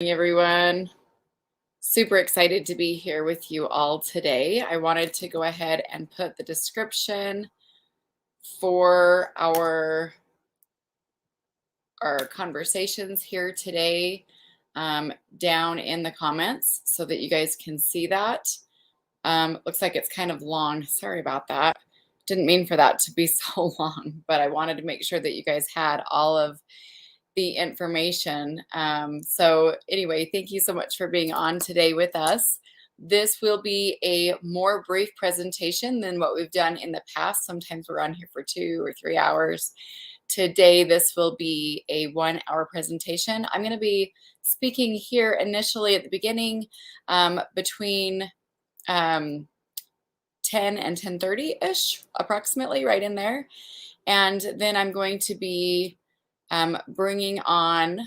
Everyone. Super excited to be here with you all today. I wanted to go ahead and put the description for our conversations here today down in the comments so that you guys can see that. Looks like it's kind of long. Sorry about that. Didn't mean for that to be so long, but I wanted to make sure that you guys had all of the information. So anyway, thank you so much for being on today with us. This will be a more brief presentation than what we've done in the past. Sometimes we're on here for 2 or 3 hours. Today, this will be a 1-hour presentation. I'm going to be speaking here initially at the beginning between 10 and 10:30-ish, approximately right in there. And then I'm going to be bringing on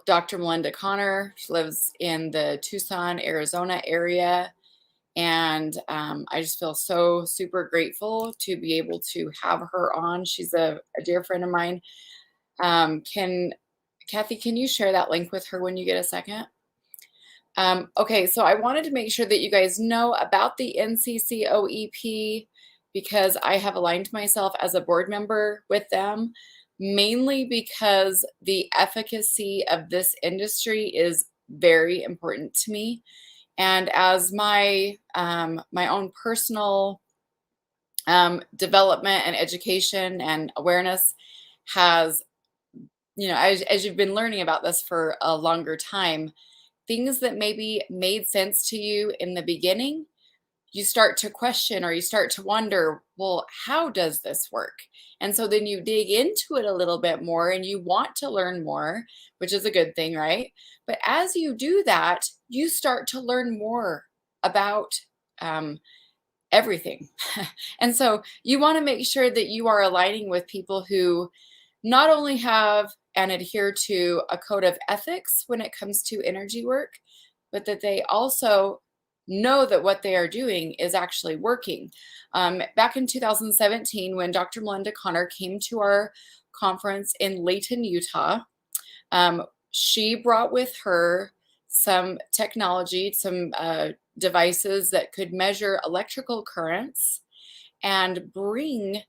Dr. Melinda Connor. She lives in the Tucson, Arizona area. And I just feel so super grateful to be able to have her on. She's a dear friend of mine. Kathy, can you share that link with her when you get a second? Okay, so I wanted to make sure that you guys know about the NCCOEP because I have aligned myself as a board member with them, mainly because the efficacy of this industry is very important to me. And as my own personal development and education and awareness has, as you've been learning about this for a longer time, things that maybe made sense to you in the beginning, you start to question or you start to wonder, well, how does this work? And so then you dig into it a little bit more and you want to learn more, which is a good thing, right? But as you do that, you start to learn more about everything. And so you want to make sure that you are aligning with people who not only have and adhere to a code of ethics when it comes to energy work, but that they also know that what they are doing is actually working. Back in 2017, when Dr. Melinda Connor came to our conference in Layton, Utah, she brought with her some technology, some devices that could measure electrical currents and bring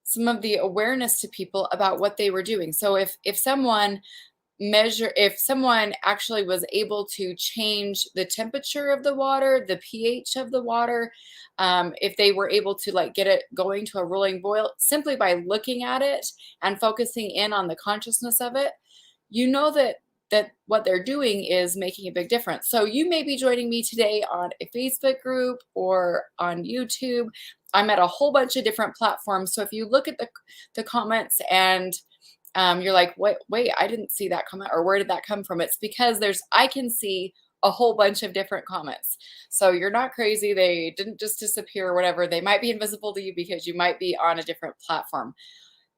some of the awareness to people about what they were doing. So if someone actually was able to change the temperature of the water, the pH of the water, if they were able to get it going to a rolling boil simply by looking at it and focusing in on the consciousness of it, you know that what they're doing is making a big difference. So you may be joining me today on a Facebook group or on YouTube. I'm at a whole bunch of different platforms. So if you look at the comments and you're like, wait, I didn't see that comment, or where did that come from? It's because I can see a whole bunch of different comments. So you're not crazy. They didn't just disappear or whatever. They might be invisible to you because you might be on a different platform.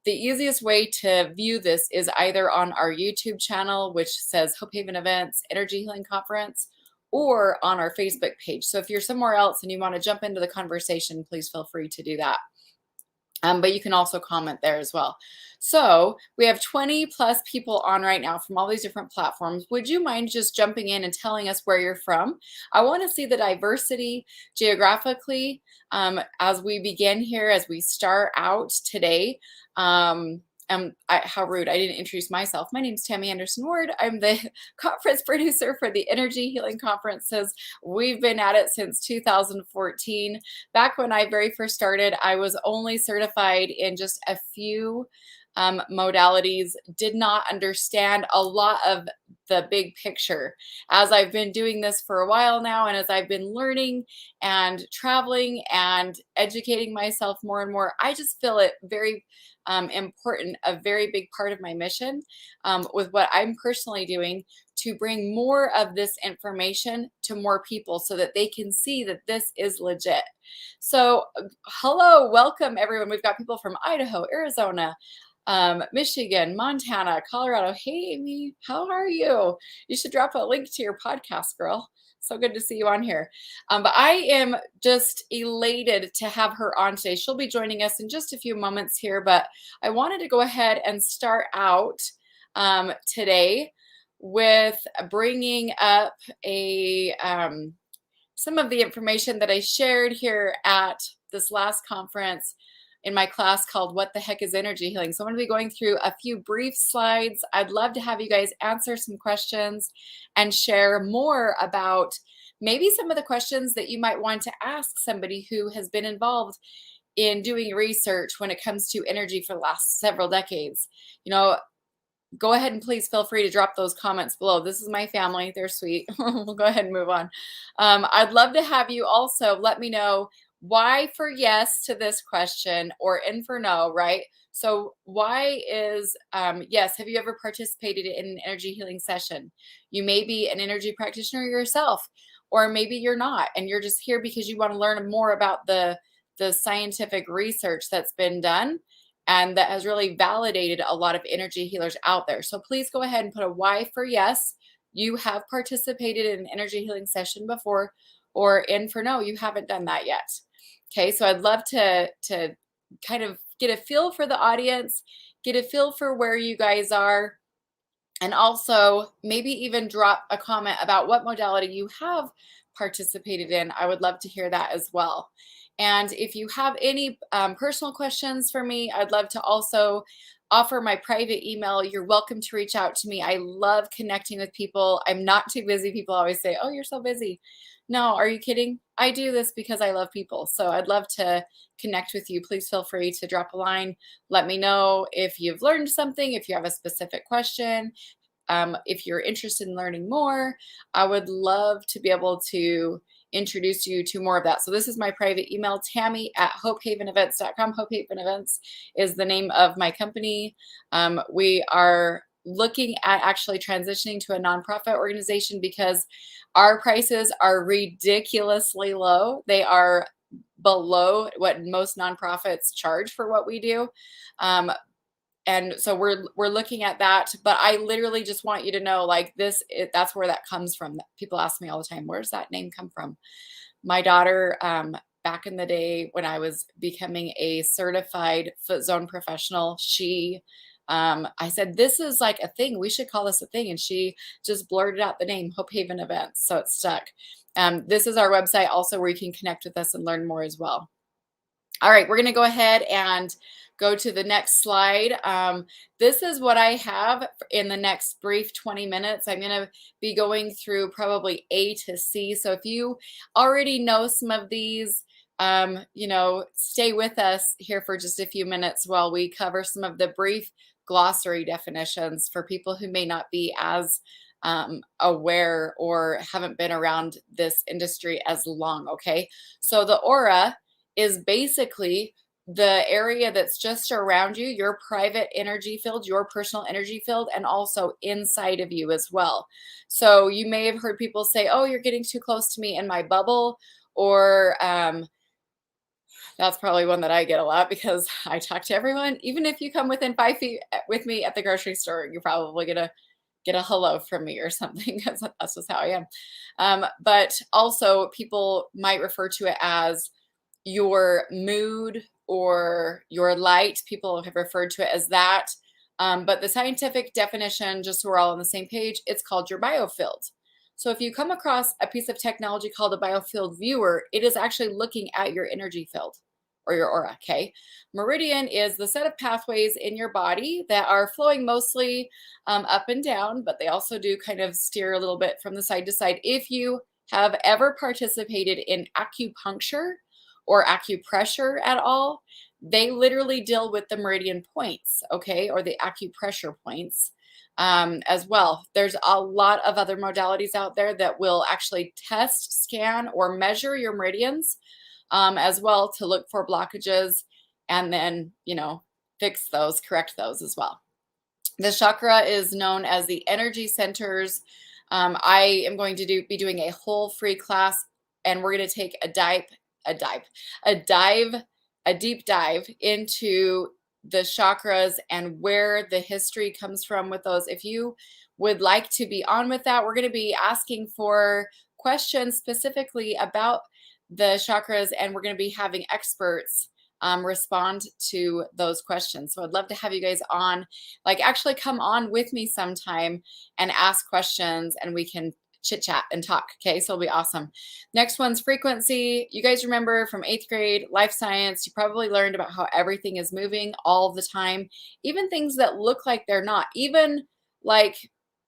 The easiest way to view this is either on our YouTube channel, which says Hope Haven Events Energy Healing Conference, or on our Facebook page. So if you're somewhere else and you want to jump into the conversation, please feel free to do that. But you can also comment there as well. So we have 20 plus people on right now from all these different platforms. Would you mind just jumping in and telling us where you're from? I want to see the diversity geographically as we begin here, as we start out today. How rude, I didn't introduce myself. My name is Tammy Anderson Ward. I'm the conference producer for the Energy Healing Conferences. We've been at it since 2014. Back when I very first started, I was only certified in just a few modalities, did not understand a lot of the big picture. As I've been doing this for a while now, and as I've been learning and traveling and educating myself more and more, I just feel it very important, a very big part of my mission with what I'm personally doing to bring more of this information to more people so that they can see that this is legit. So hello, welcome everyone. We've got people from Idaho, Arizona, Michigan, Montana, Colorado. Hey, Amy, how are you? You should drop a link to your podcast, girl. So good to see you on here. But I am just elated to have her on today. She'll be joining us in just a few moments here, but I wanted to go ahead and start out today with bringing up some of the information that I shared here at this last conference in my class called What the Heck is Energy Healing? So I'm going to be going through a few brief slides. I'd love to have you guys answer some questions and share more about maybe some of the questions that you might want to ask somebody who has been involved in doing research when it comes to energy for the last several decades. You know, go ahead and please feel free to drop those comments below. This is my family. They're sweet. We'll go ahead and move on. I'd love to have you also let me know why for yes to this question or in for no, right? So why is yes, have you ever participated in an energy healing session? You may be an energy practitioner yourself, or maybe you're not, and you're just here because you want to learn more about the scientific research that's been done and that has really validated a lot of energy healers out there. So please go ahead and put a Y for yes. You have participated in an energy healing session before, or in for no, you haven't done that yet. Okay, so I'd love to kind of get a feel for the audience, get a feel for where you guys are, and also maybe even drop a comment about what modality you have participated in. I would love to hear that as well. And if you have any personal questions for me, I'd love to also offer my private email. You're welcome to reach out to me. I love connecting with people. I'm not too busy. People always say, oh, you're so busy. No, are you kidding? I do this because I love people. So I'd love to connect with you. Please feel free to drop a line. Let me know if you've learned something, if you have a specific question, if you're interested in learning more. I would love to be able to introduce you to more of that. So this is my private email, Tammy@hopehavenevents.com. Hope Haven Events is the name of my company. We are looking at actually transitioning to a nonprofit organization because our prices are ridiculously low. They are below what most nonprofits charge for what we do. And so we're looking at that, but I literally just want you to know, like, that's where that comes from. People ask me all the time, where's that name come from? My daughter, back in the day when I was becoming a certified foot zone professional, I said, this is like a thing. We should call this a thing. And she just blurted out the name, Hope Haven Events. So it's stuck. This is our website also where you can connect with us and learn more as well. All right, we're going to go ahead and go to the next slide. This is what I have in the next brief 20 minutes. I'm going to be going through probably A to C. So if you already know some of these, stay with us here for just a few minutes while we cover some of the brief glossary definitions for people who may not be as aware or haven't been around this industry as long, okay? So the aura is basically the area that's just around you, your private energy field, your personal energy field, and also inside of you as well. So you may have heard people say, oh, you're getting too close to me in my bubble, or that's probably one that I get a lot because I talk to everyone. Even if you come within 5 feet with me at the grocery store, you're probably going to get a hello from me or something, because that's just how I am. But also people might refer to it as your mood or your light. People have referred to it as that. But the scientific definition, just so we're all on the same page, it's called your biofield. So if you come across a piece of technology called a biofield viewer, it is actually looking at your energy field or your aura, okay? Meridian is the set of pathways in your body that are flowing mostly up and down, but they also do kind of steer a little bit from the side to side. If you have ever participated in acupuncture or acupressure at all, they literally deal with the meridian points, okay, or the acupressure points as well. There's a lot of other modalities out there that will actually test, scan, or measure your meridians as well to look for blockages and then, fix those, correct those as well. The chakra is known as the energy centers. I am going to be doing a whole free class, and we're going to take a deep dive into the chakras and where the history comes from with those. If you would like to be on with that, we're going to be asking for questions specifically about the chakras, and we're going to be having experts respond to those questions. So I'd love to have you guys on, like actually come on with me sometime and ask questions, and we can chit chat and talk. Okay, so it'll be awesome. Next one's frequency. You guys remember from 8th grade life science, you probably learned about how everything is moving all the time, even things that look like they're not, even like,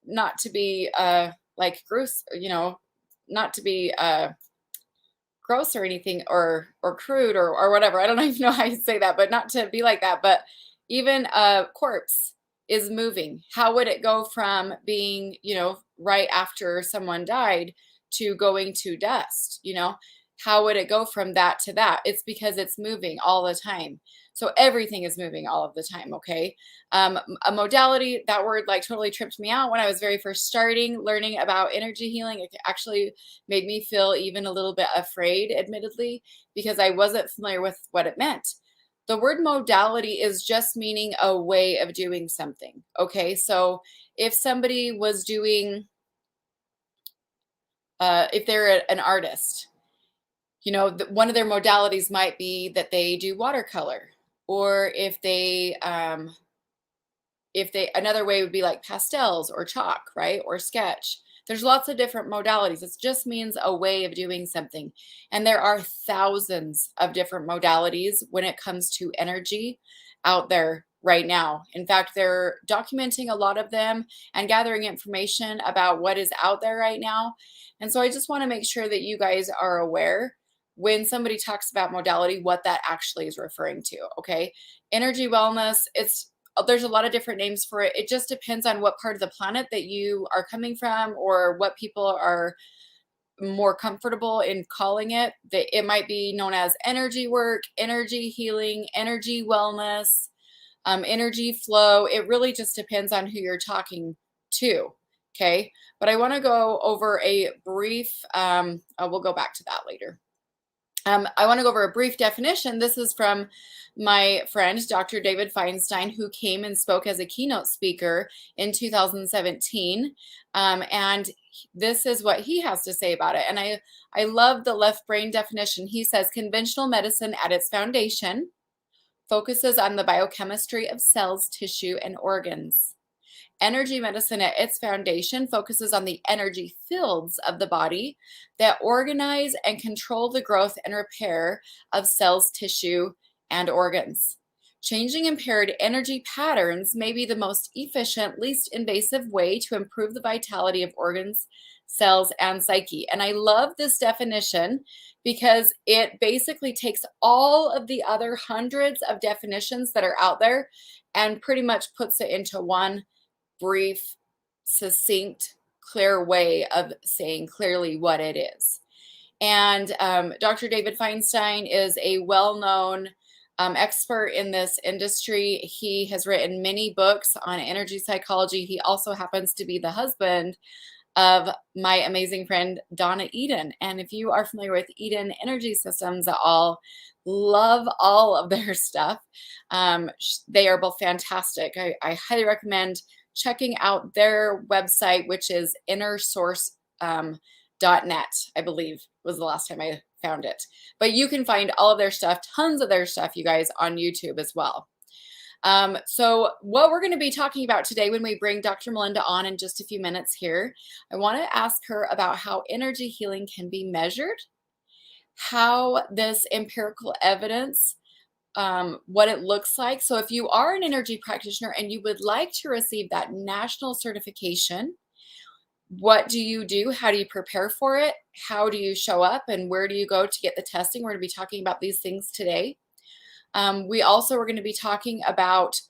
not to be like gross, you know, not to be gross or anything, or crude or whatever. I don't even know how you say that, but not to be like that. But even a corpse is moving. How would it go from being, you know, right after someone died to going to dust? You know, how would it go from that to that? It's because it's moving all the time. So everything is moving all of the time, okay? A modality, that word like totally tripped me out when I was very first starting learning about energy healing. It actually made me feel even a little bit afraid, admittedly, because I wasn't familiar with what it meant. The word modality is just meaning a way of doing something, okay? So if somebody was doing, if they're an artist, you know, one of their modalities might be that they do watercolor, or if they, another way would be like pastels or chalk, right? Or sketch. There's lots of different modalities. It just means a way of doing something. And there are thousands of different modalities when it comes to energy out there right now. In fact, they're documenting a lot of them and gathering information about what is out there right now. And so I just want to make sure that you guys are aware when somebody talks about modality, what that actually is referring to, okay? Energy wellness, there's a lot of different names for it. It just depends on what part of the planet that you are coming from, or what people are more comfortable in calling it. It might be known as energy work, energy healing, energy wellness, energy flow. It really just depends on who you're talking to, okay? But I want to go over a brief, we'll go back to that later. I want to go over a brief definition. This is from my friend, Dr. David Feinstein, who came and spoke as a keynote speaker in 2017. And this is what he has to say about it. And I love the left brain definition. He says, conventional medicine at its foundation focuses on the biochemistry of cells, tissue, and organs. Energy medicine at its foundation focuses on the energy fields of the body that organize and control the growth and repair of cells, tissue, and organs. Changing impaired energy patterns may be the most efficient, least invasive way to improve the vitality of organs, cells, and psyche. And I love this definition because it basically takes all of the other hundreds of definitions that are out there and pretty much puts it into one brief, succinct, clear way of saying clearly what it is. And Dr. David Feinstein is a well-known expert in this industry. He has written many books on energy psychology. He also happens to be the husband of my amazing friend, Donna Eden. And if you are familiar with Eden Energy Systems at all, love all of their stuff. They are both fantastic. I highly recommend checking out their website, which is innersource.net, I believe was the last time I found it. But you can find all of their stuff, tons of their stuff, you guys, on YouTube as well. So what we're going to be talking about today when we bring Dr. Melinda on in just a few minutes here, I want to ask her about how energy healing can be measured, how this empirical evidence, what it looks like. So if you are an energy practitioner and you would like to receive that national certification, what do you do? How do you prepare for it? How do you show up, and where do you go to get the testing? We're going to be talking about these things today. We also are going to be talking about,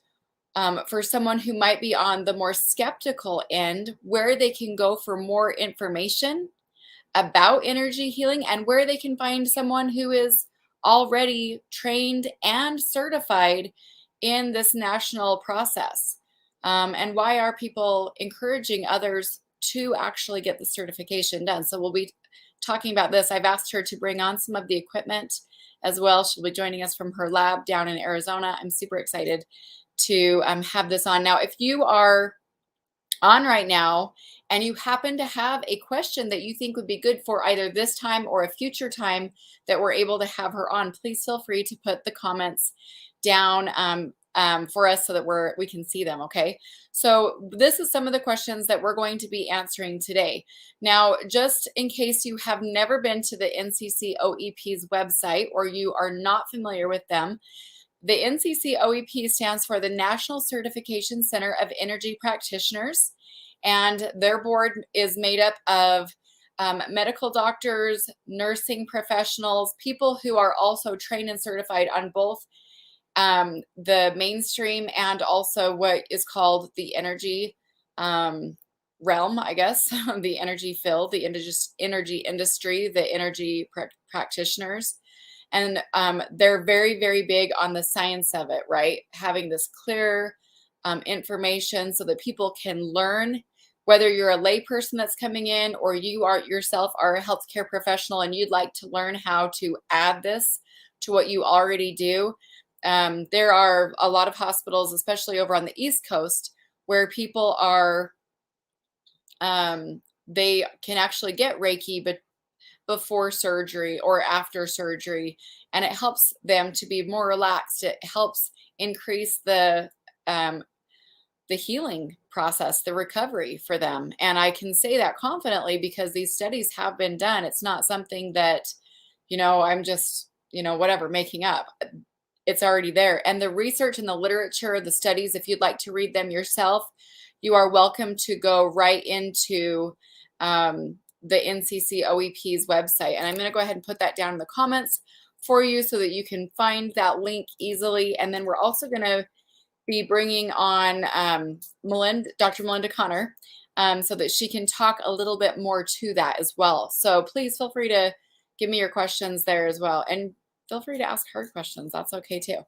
for someone who might be on the more skeptical end, where they can go for more information about energy healing and where they can find someone who is already trained and certified in this national process. And why are people encouraging others to actually get the certification done? So we'll be talking about this. I've asked her to bring on some of the equipment as well. She'll be joining us from her lab down in Arizona. I'm super excited to have this on. Now, if you are on right now and you happen to have a question that you think would be good for either this time or a future time that we're able to have her on, please feel free to put the comments down for us so that we can see them. Okay, so this is some of the questions that we're going to be answering today. Now, just in case you have never been to the NCCOEP's website or you are not familiar with them, the NCCOEP stands for the National Certification Center of Energy Practitioners, and their board is made up of medical doctors, nursing professionals, people who are also trained and certified on both the mainstream and also what is called the energy realm, I guess, the energy field, the energy industry, the energy practitioners. And they're very, very big on the science of it, right? Having this clear information so that people can learn, whether you're a layperson that's coming in or you are yourself are a healthcare professional and you'd like to learn how to add this to what you already do. There are a lot of hospitals, especially over on the East Coast, where people are, they can actually get Reiki, but before surgery or after surgery, and it helps them to be more relaxed. It helps increase the healing process, the recovery for them. And I can say that confidently because these studies have been done. It's not something that, I'm just, whatever, making up. It's already there. And the research and the literature, the studies, if you'd like to read them yourself, you are welcome to go right into the NCCOEP's website. And I'm going to go ahead and put that down in the comments for you so that you can find that link easily. And then we're also going to be bringing on Dr. Melinda Connor so that she can talk a little bit more to that as well. So please feel free to give me your questions there as well. And feel free to ask hard questions. That's okay too.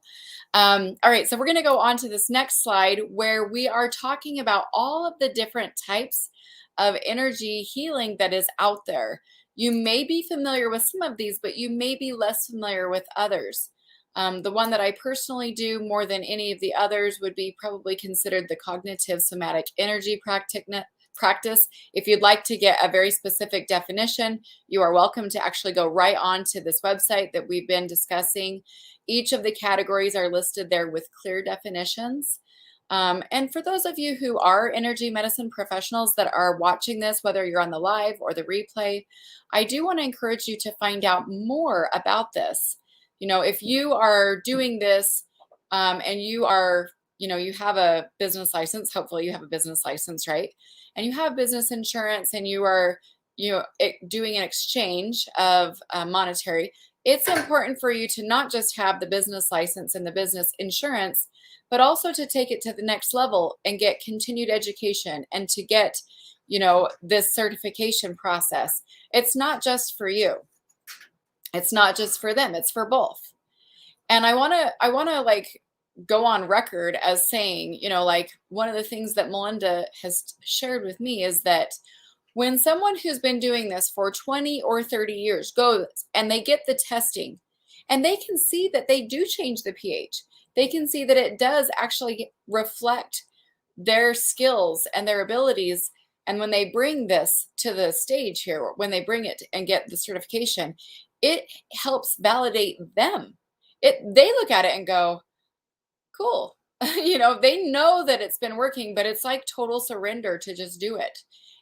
All right, so we're going to go on to this next slide where we are talking about all of the different types of energy healing that is out there. You may be familiar with some of these, but you may be less familiar with others. The one that I personally do more than any of the others would be probably considered the cognitive somatic energy practice. If you'd like to get a very specific definition, you are welcome to actually go right on to this website that we've been discussing. Each of the categories are listed there with clear definitions. And for those of you who are energy medicine professionals that are watching this, whether you're on the live or the replay, I do want to encourage you to find out more about this. If you are doing this and you are, you have a business license, hopefully you have a business license, right? And you have business insurance and you are, doing an exchange of monetary, it's important for you to not just have the business license and the business insurance, but also to take it to the next level and get continued education and to get, this certification process. It's not just for you. It's not just for them. It's for both. And I want to like go on record as saying, like one of the things that Melinda has shared with me is that when someone who's been doing this for 20 or 30 years goes and they get the testing and they can see that they do change the pH, they can see that it does actually reflect their skills and their abilities. And when they bring this to the stage here, when they bring it and get the certification, it helps validate them. They look at it and go, cool. They know that it's been working, but it's like total surrender to just do it.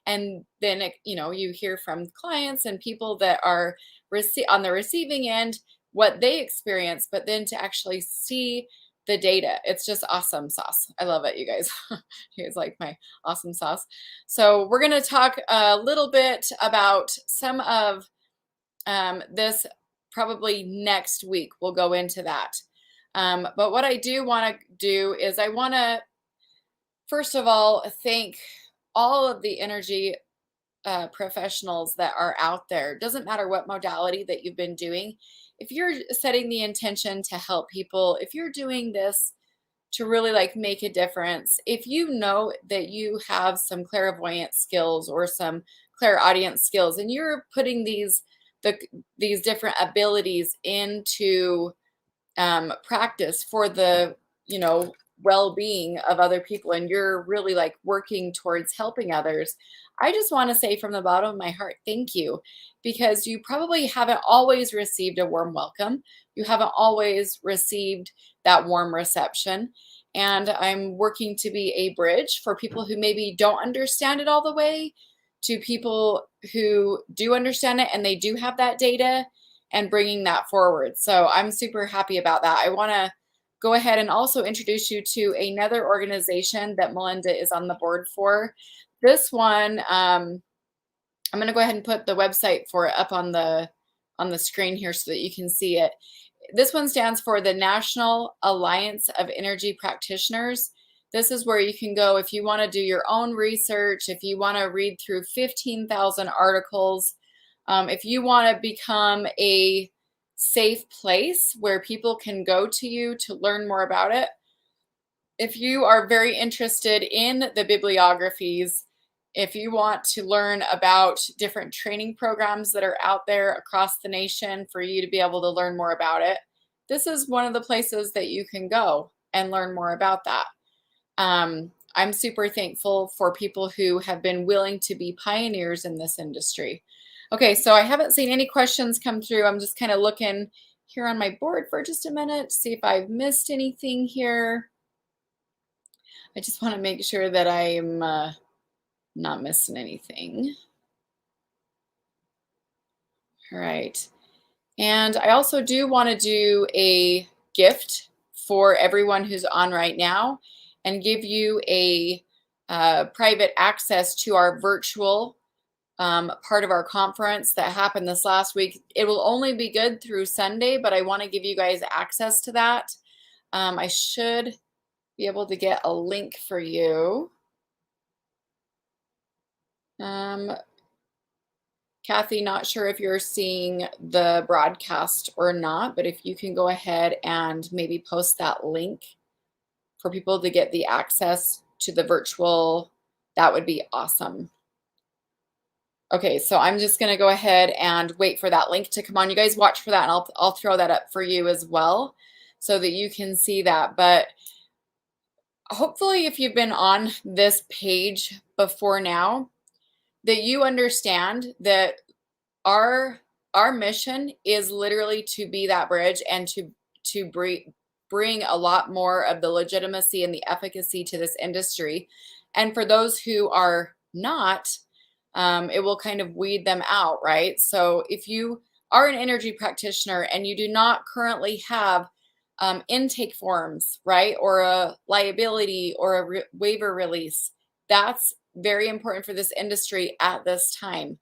And then, you hear from clients and people that are on the receiving end, what they experience, but then to actually see the data, it's just awesome sauce. I love it, you guys. You guys like my awesome sauce. So we're going to talk a little bit about some of this probably next week. We'll go into that. But what I do want to do is I want to, first of all, thank all of the energy professionals that are out there. Doesn't matter what modality that you've been doing. If you're setting the intention to help people, if you're doing this to really like make a difference, if you know that you have some clairvoyant skills or some clairaudience skills and you're putting these different abilities into practice for the well-being of other people and you're really like working towards helping others, I just want to say from the bottom of my heart, thank you, because you probably haven't always received a warm welcome. You haven't always received that warm reception. And I'm working to be a bridge for people who maybe don't understand it all the way to people who do understand it and they do have that data and bringing that forward. So I'm super happy about that. I want to go ahead and also introduce you to another organization that Melinda is on the board for. This one, I'm going to go ahead and put the website for it up on the screen here so that you can see it. This one stands for the National Alliance of Energy Practitioners. This is where you can go if you want to do your own research, if you want to read through 15,000 articles, if you want to become a safe place where people can go to you to learn more about it. If you are very interested in the bibliographies, if you want to learn about different training programs that are out there across the nation for you to be able to learn more about it, this is one of the places that you can go and learn more about that. I'm super thankful for people who have been willing to be pioneers in this industry. Okay, so I haven't seen any questions come through. I'm just kind of looking here on my board for just a minute to see if I've missed anything here. I just want to make sure that I'm not missing anything. All right. And I also do want to do a gift for everyone who's on right now and give you a private access to our virtual part of our conference that happened this last week. It will only be good through Sunday, but I want to give you guys access to that. I should be able to get a link for you. Kathy, not sure if you're seeing the broadcast or not, but if you can go ahead and maybe post that link for people to get the access to the virtual, that would be awesome. Okay, so I'm just going to go ahead and wait for that link to come on. You guys watch for that, and I'll throw that up for you as well so that you can see that. But hopefully, if you've been on this page before now, that you understand that our mission is literally to be that bridge and to bring a lot more of the legitimacy and the efficacy to this industry. And for those who are not, it will kind of weed them out, right? So if you are an energy practitioner and you do not currently have intake forms, right, or a liability or a waiver release, that's very important for this industry at this time.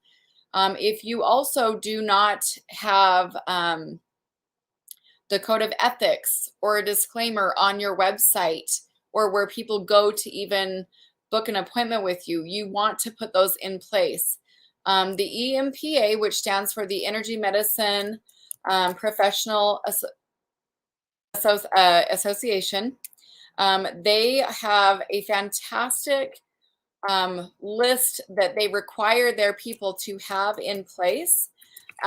If you also do not have the code of ethics or a disclaimer on your website or where people go to even book an appointment with you, you want to put those in place. The EMPA, which stands for the Energy Medicine Professional Association, they have a fantastic list that they require their people to have in place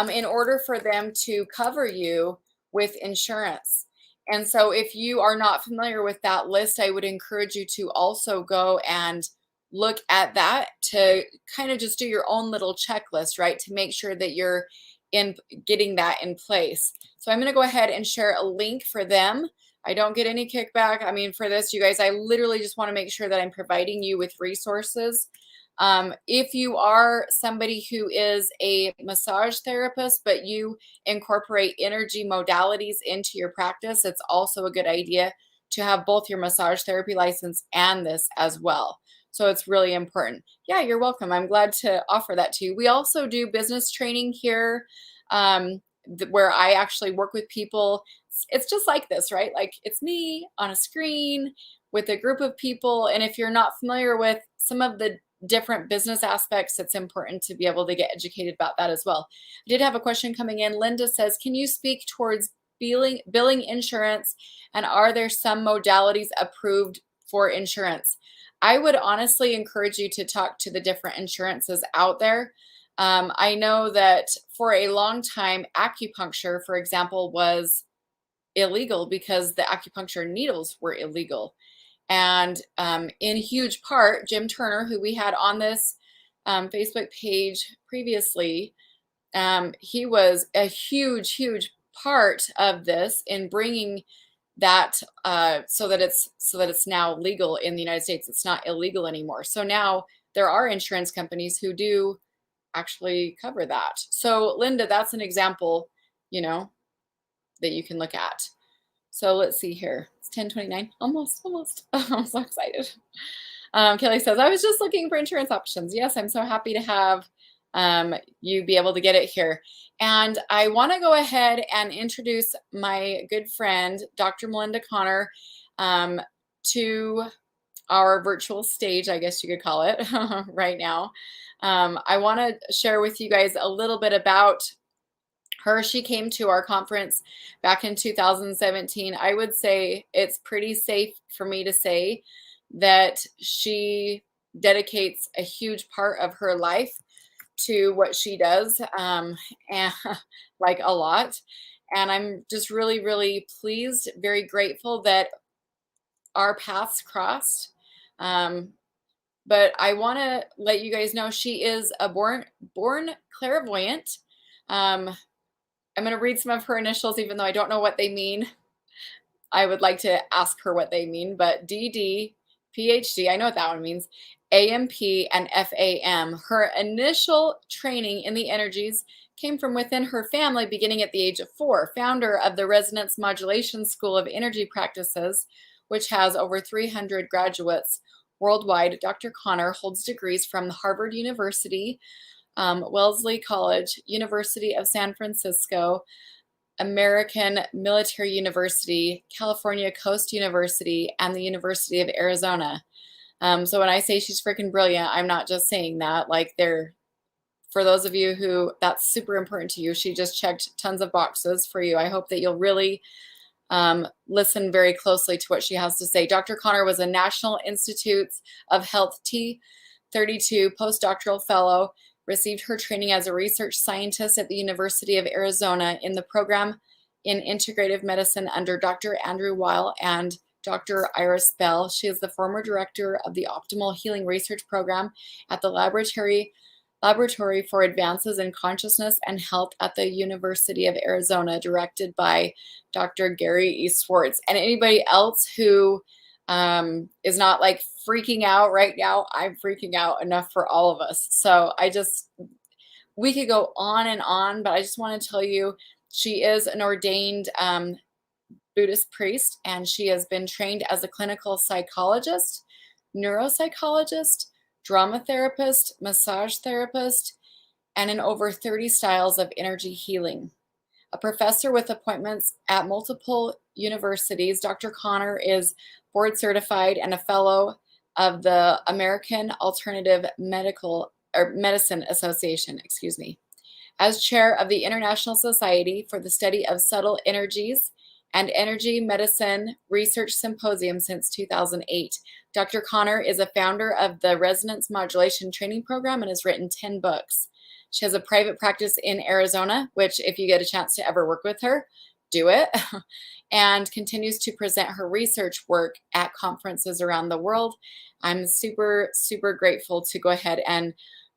in order for them to cover you with insurance. And so if you are not familiar with that list, I would encourage you to also go and look at that to kind of just do your own little checklist, right? To make sure that you're getting that in place. So I'm going to go ahead and share a link for them. I don't get any kickback. I mean, for this, you guys, I literally just want to make sure that I'm providing you with resources. If you are somebody who is a massage therapist, but you incorporate energy modalities into your practice, it's also a good idea to have both your massage therapy license and this as well. So it's really important. Yeah, you're welcome. I'm glad to offer that to you. We also do business training here where I actually work with people. It's just like this, right? Like it's me on a screen with a group of people. And if you're not familiar with some of the different business aspects, it's important to be able to get educated about that as well. I did have a question coming in. Linda says, can you speak towards billing insurance? And are there some modalities approved for insurance? I would honestly encourage you to talk to the different insurances out there. I know that for a long time, acupuncture, for example, was illegal because the acupuncture needles were illegal. And in huge part, Jim Turner, who we had on this Facebook page previously, he was a huge part of this in bringing that so that it's now legal in the United States. It's not illegal anymore. So now there are insurance companies who do actually cover that. So Linda, that's an example, you know, that you can look at. So let's see here. It's 10:29, almost. I'm so excited. Kelly says, I was just looking for insurance options. Yes, I'm so happy to have you be able to get it here. And I want to go ahead and introduce my good friend, Dr. Melinda Connor, to our virtual stage, I guess you could call it, right now. I want to share with you guys a little bit about her. She came to our conference back in 2017. I would say it's pretty safe for me to say that she dedicates a huge part of her life to what she does, and like a lot. And I'm just really pleased, very grateful that our paths crossed. But I want to let you guys know she is a born clairvoyant. I'm going to read some of her initials, even though I don't know what they mean. I would like to ask her what they mean, but DD, PhD, I know what that one means, AMP and FAM. Her initial training in the energies came from within her family beginning at the age of 4. Founder of the Resonance Modulation School of Energy Practices, which has over 300 graduates worldwide, Dr. Connor holds degrees from Harvard University, Wellesley College, University of San Francisco, American Military University, California Coast University, and the University of Arizona. So when I say she's freaking brilliant, I'm not just saying that. Like, for those of you who that's super important to you, she just checked tons of boxes for you. I hope that you'll really listen very closely to what she has to say. Dr. Connor was a National Institutes of Health T32 postdoctoral fellow, received her training as a research scientist at the University of Arizona in the program in integrative medicine under Dr. Andrew Weil and Dr. Iris Bell. She is the former director of the Optimal Healing Research Program at the Laboratory for Advances in Consciousness and Health at the University of Arizona, directed by Dr. Gary E. Swartz. And anybody else who is not like freaking out right now, I'm freaking out enough for all of us. So we could go on and on, but I just want to tell you, she is an ordained Buddhist priest, and she has been trained as a clinical psychologist, neuropsychologist, drama therapist, massage therapist, and in over 30 styles of energy healing. A professor with appointments at multiple universities, Dr. Connor is board certified and a fellow of the American Alternative Medicine Association, as chair of the International Society for the Study of Subtle Energies and Energy Medicine Research Symposium since 2008. Dr. Connor is a founder of the Resonance Modulation Training Program and has written 10 books. She has a private practice in Arizona, which if you get a chance to ever work with her, do it, and continues to present her research work at conferences around the world. I'm super grateful to go ahead and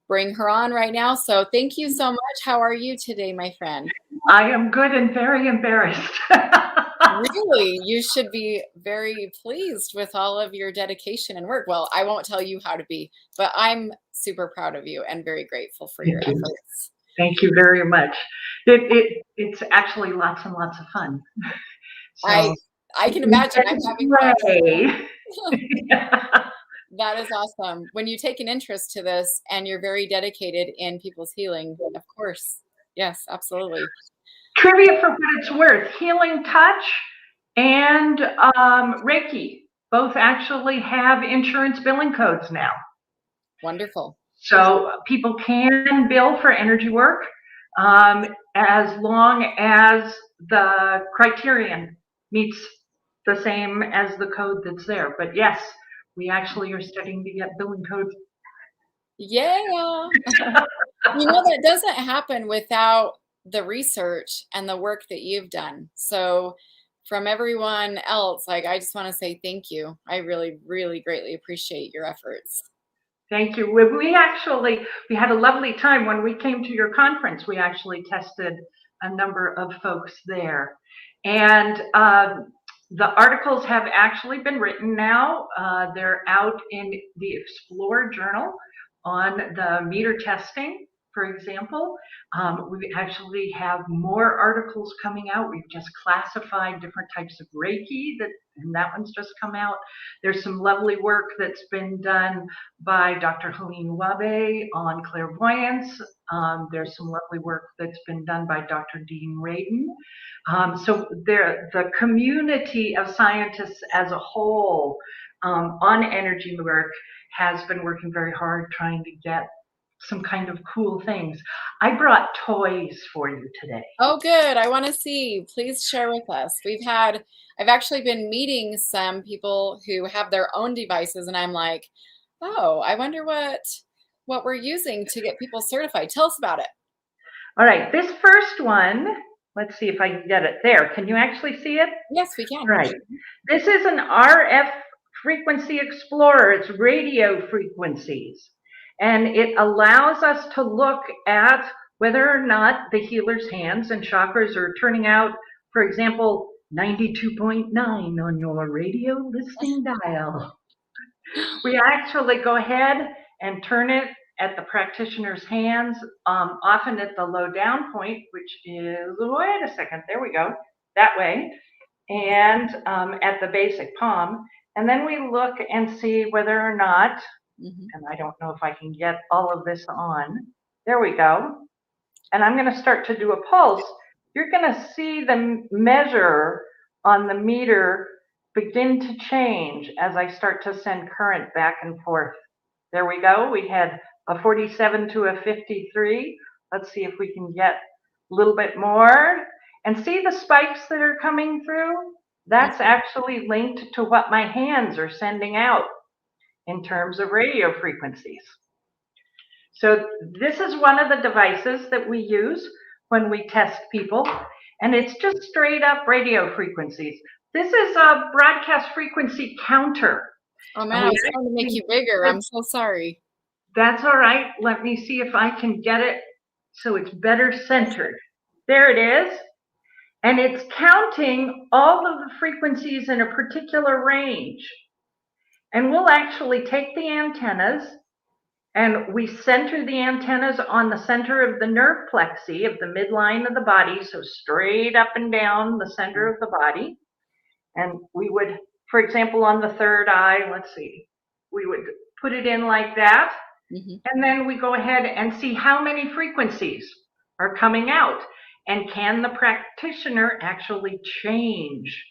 bring her on right now. So thank you so much. How are you today, my friend? I am good and very embarrassed. Really? You should be very pleased with all of your dedication and work. Well, I won't tell you how to be, but I'm super proud of you and very grateful for your efforts. Thank you very much. It's actually lots and lots of fun. So, I can imagine. I'm having fun. That is awesome. When you take an interest to this and you're very dedicated in people's healing, of course. Yes, absolutely. Trivia for what it's worth, Healing Touch and Reiki both actually have insurance billing codes now. Wonderful. So people can bill for energy work as long as the criterion meets the same as the code that's there. But yes, we actually are starting to get billing codes. Yeah. You know, that doesn't happen without the research and the work that you've done. So from everyone else, like, I just want to say thank you. I really, really greatly appreciate your efforts. Thank you. We had a lovely time when we came to your conference. We actually tested a number of folks there. And the articles have actually been written now. They're out in the Explore journal on the meter testing, for example. We actually have more articles coming out. We've just classified different types of Reiki, and that one's just come out. There's some lovely work that's been done by Dr. Helene Wabe on clairvoyance. There's some lovely work that's been done by Dr. Dean Radin. So the community of scientists as a whole on energy work has been working very hard trying to get some kind of cool things. I brought toys for you today. Oh, good. I want to see. Please share with us. I've actually been meeting some people who have their own devices, and I'm like, oh, I wonder what we're using to get people certified. Tell us about it. All right, this first one, let's see if I can get it there. Can you actually see it? Yes, we can. Right. This is an RF frequency explorer. It's radio frequencies. And it allows us to look at whether or not the healer's hands and chakras are turning out, for example, 92.9 on your radio listening dial. We actually go ahead and turn it at the practitioner's hands, often at the low down point, which is, wait a second, there we go, that way, and at the basic palm. And then we look and see whether or not, and I don't know if I can get all of this on. There we go. And I'm going to start to do a pulse. You're going to see the measure on the meter begin to change as I start to send current back and forth. There we go. We had a 47 to a 53. Let's see if we can get a little bit more. And see the spikes that are coming through? That's actually linked to what my hands are sending out in terms of radio frequencies. So this is one of the devices that we use when we test people, and it's just straight up radio frequencies. This is a broadcast frequency counter. Oh man, I was trying to make you bigger. I'm so sorry. That's all right. Let me see if I can get it so it's better centered. There it is. And it's counting all of the frequencies in a particular range. And we'll actually take the antennas and we center the antennas on the center of the nerve plexi of the midline of the body, so straight up and down the center of the body. And we would, for example, on the third eye, let's see, we would put it in like that. And then we go ahead and see how many frequencies are coming out. And can the practitioner actually change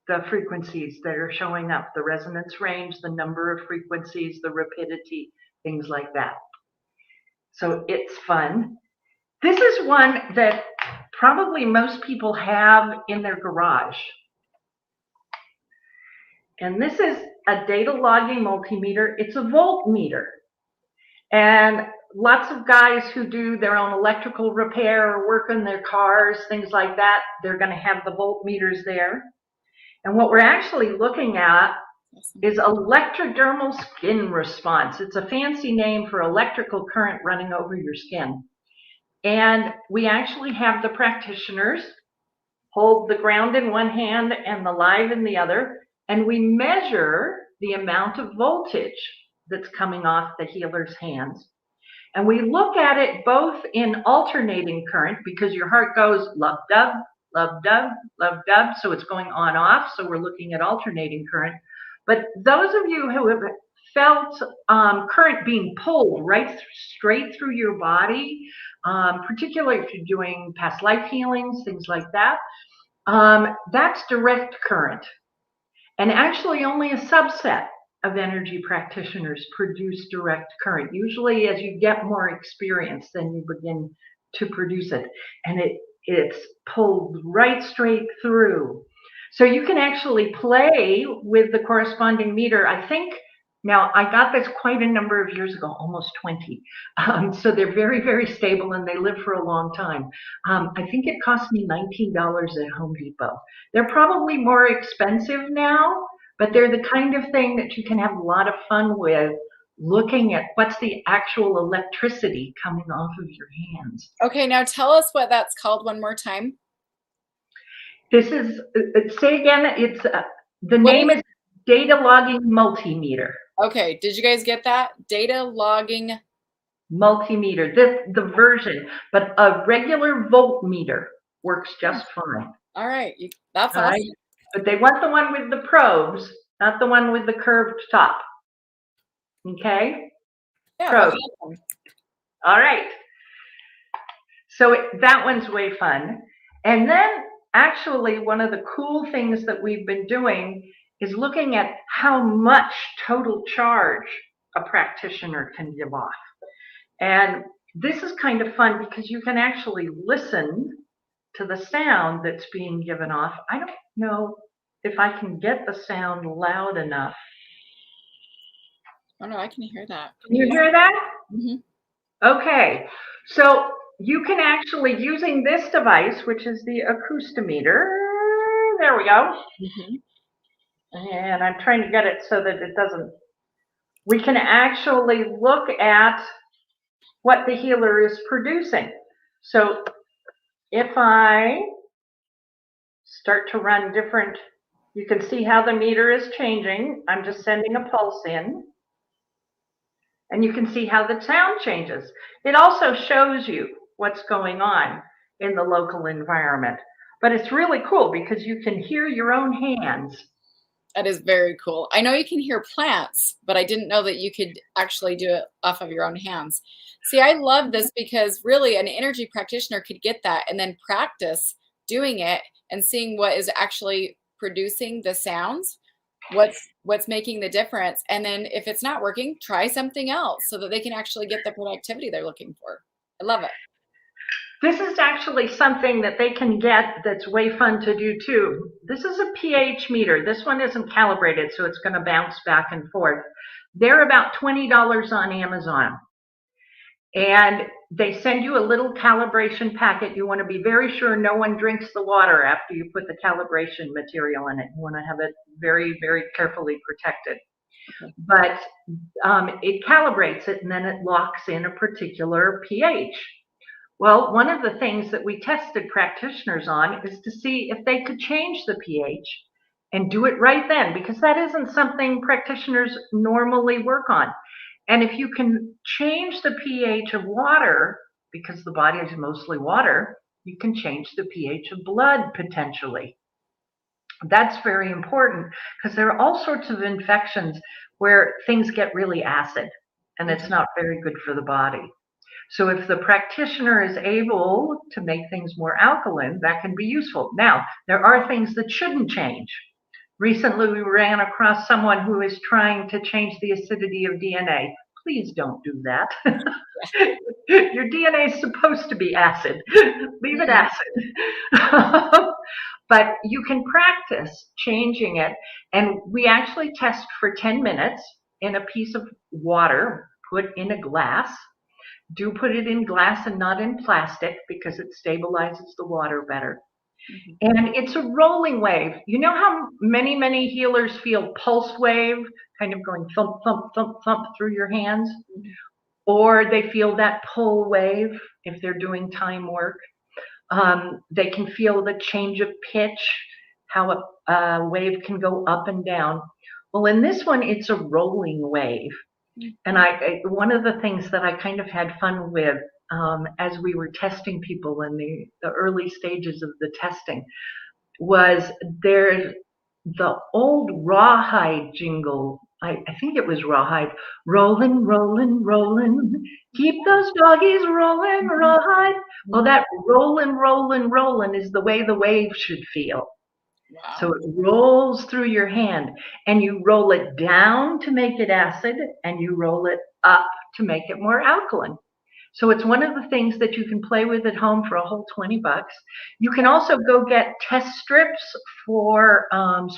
the frequencies that are showing up, the resonance range, the number of frequencies, the rapidity, things like that. So it's fun. This is one that probably most people have in their garage. And this is a Datalogging Multimeter. It's a voltmeter. And lots of guys who do their own electrical repair or work on their cars, things like that, they're going to have the voltmeters there. And what we're actually looking at is electrodermal skin response. It's a fancy name for electrical current running over your skin. And we actually have the practitioners hold the ground in one hand and the live in the other, and we measure the amount of voltage that's coming off the healer's hands. And we look at it both in alternating current, because your heart goes lub-dub, lub-dub, lub-dub, so it's going on-off, so we're looking at alternating current. But those of you who have felt current being pulled straight through your body, particularly if you're doing past life healings, things like that, that's direct current. And actually only a subset of energy practitioners produce direct current. Usually as you get more experience, then you begin to produce it. And it's pulled right straight through. So you can actually play with the corresponding meter. I think Now, I got this quite a number of years ago, almost 20. So they're very, very stable and they live for a long time. I think it cost me $19 at Home Depot. They're probably more expensive now, but they're the kind of thing that you can have a lot of fun with, looking at what's the actual electricity coming off of your hands. Okay, now tell us what that's called one more time. This is, say again, it's the name is Datalogging Multimeter. Okay, did you guys get that? Datalogging Multimeter, the version, but a regular voltmeter works just fine. All right, that's awesome. Right? But they want the one with the probes, not the one with the curved top. Okay? Yeah, Probes. Awesome. All right. So that one's way fun. And then actually one of the cool things that we've been doing is looking at how much total charge a practitioner can give off. And this is kind of fun because you can actually listen to the sound that's being given off. I don't know if I can get the sound loud enough. Oh no, I can hear that. Can you hear that? Mm-hmm. Okay, so you can actually, using this device, which is the Acoustimeter, there we go. Mm-hmm. And I'm trying to get it so that it doesn't, we can actually look at what the healer is producing. So if I start to run different, you can see how the meter is changing. I'm just sending a pulse in. And you can see how the sound changes. It also shows you what's going on in the local environment. But it's really cool because you can hear your own hands. That is very cool. I know you can hear plants, but I didn't know that you could actually do it off of your own hands. See, I love this because really an energy practitioner could get that and then practice doing it and seeing what is actually producing the sounds, what's making the difference. And then if it's not working, try something else so that they can actually get the productivity they're looking for. I love it. This is actually something that they can get that's way fun to do too. This is a pH meter. This one isn't calibrated, so it's going to bounce back and forth. They're about $20 on Amazon. And they send you a little calibration packet. You want to be very sure no one drinks the water after you put the calibration material in it. You want to have it very, very carefully protected. Okay. But it calibrates it and then it locks in a particular pH. Well, one of the things that we tested practitioners on is to see if they could change the pH and do it right then, because that isn't something practitioners normally work on. And if you can change the pH of water, because the body is mostly water, you can change the pH of blood potentially. That's very important because there are all sorts of infections where things get really acid and it's not very good for the body. So if the practitioner is able to make things more alkaline, that can be useful. Now, there are things that shouldn't change. Recently, we ran across someone who is trying to change the acidity of DNA. Please don't do that. Your DNA is supposed to be acid. Leave it acid. But you can practice changing it. And we actually test for 10 minutes in a piece of water put in a glass. Do put it in glass and not in plastic because it stabilizes the water better. And it's a rolling wave. You know how many healers feel pulse wave kind of going thump, thump, thump, thump through your hands? Or they feel that pull wave if they're doing time work. They can feel the change of pitch, how a wave can go up and down. Well, in this one, it's a rolling wave. And one of the things that I kind of had fun with as we were testing people in the early stages of the testing was there's the old Rawhide jingle. I think it was Rawhide. Rolling, rolling, rolling. Keep those doggies rolling, Rawhide. Well, that rolling, rolling, rolling is the way the wave should feel. Wow. So it rolls through your hand and you roll it down to make it acid and you roll it up to make it more alkaline. So it's one of the things that you can play with at home for a whole $20. You can also go get test strips for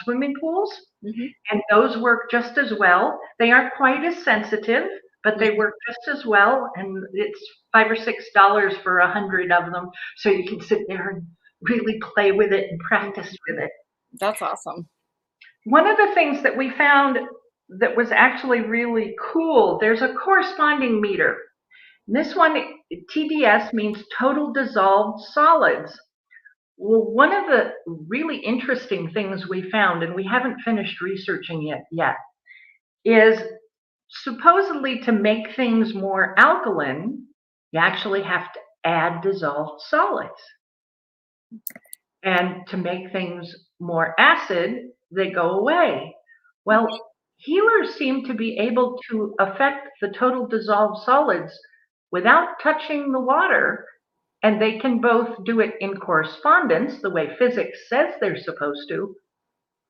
swimming pools, and those work just as well. They aren't quite as sensitive, but they work just as well, and it's $5 or $6 for 100 of them, so you can sit there and really play with it and practice with it. That's awesome. One of the things that we found that was actually really cool, there's a corresponding meter. This one, TDS, means total dissolved solids. Well, one of the really interesting things we found, and we haven't finished researching it yet, is supposedly to make things more alkaline, you actually have to add dissolved solids. And to make things more acid, they go away. Well, healers seem to be able to affect the total dissolved solids without touching the water, and they can both do it in correspondence, the way physics says they're supposed to,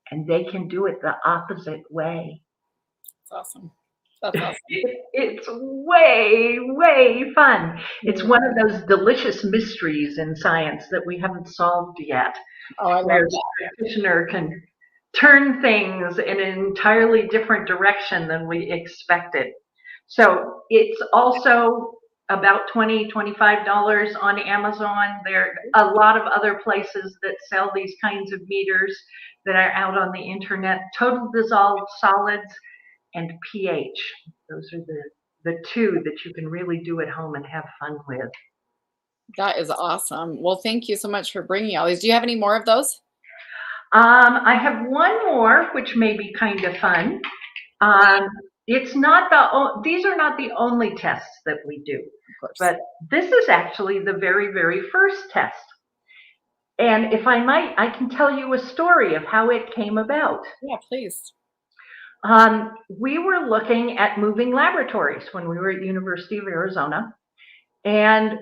and they can do it the opposite way. That's awesome. That's awesome. It's way, way fun. It's one of those delicious mysteries in science that we haven't solved yet. Oh, I love where that. the practitioner can turn things in an entirely different direction than we expected. So it's also about $20, $25 on Amazon. There are a lot of other places that sell these kinds of meters that are out on the internet. Total dissolved solids and pH. Those are the two that you can really do at home and have fun with. That is awesome. Well, thank you so much for bringing all these. Do you have any more of those? I have one more, which may be kind of fun. It's not these are not the only tests that we do, but this is actually the very, very first test. And if I might, I can tell you a story of how it came about. Yeah, please. We were looking at moving laboratories when we were at University of Arizona, and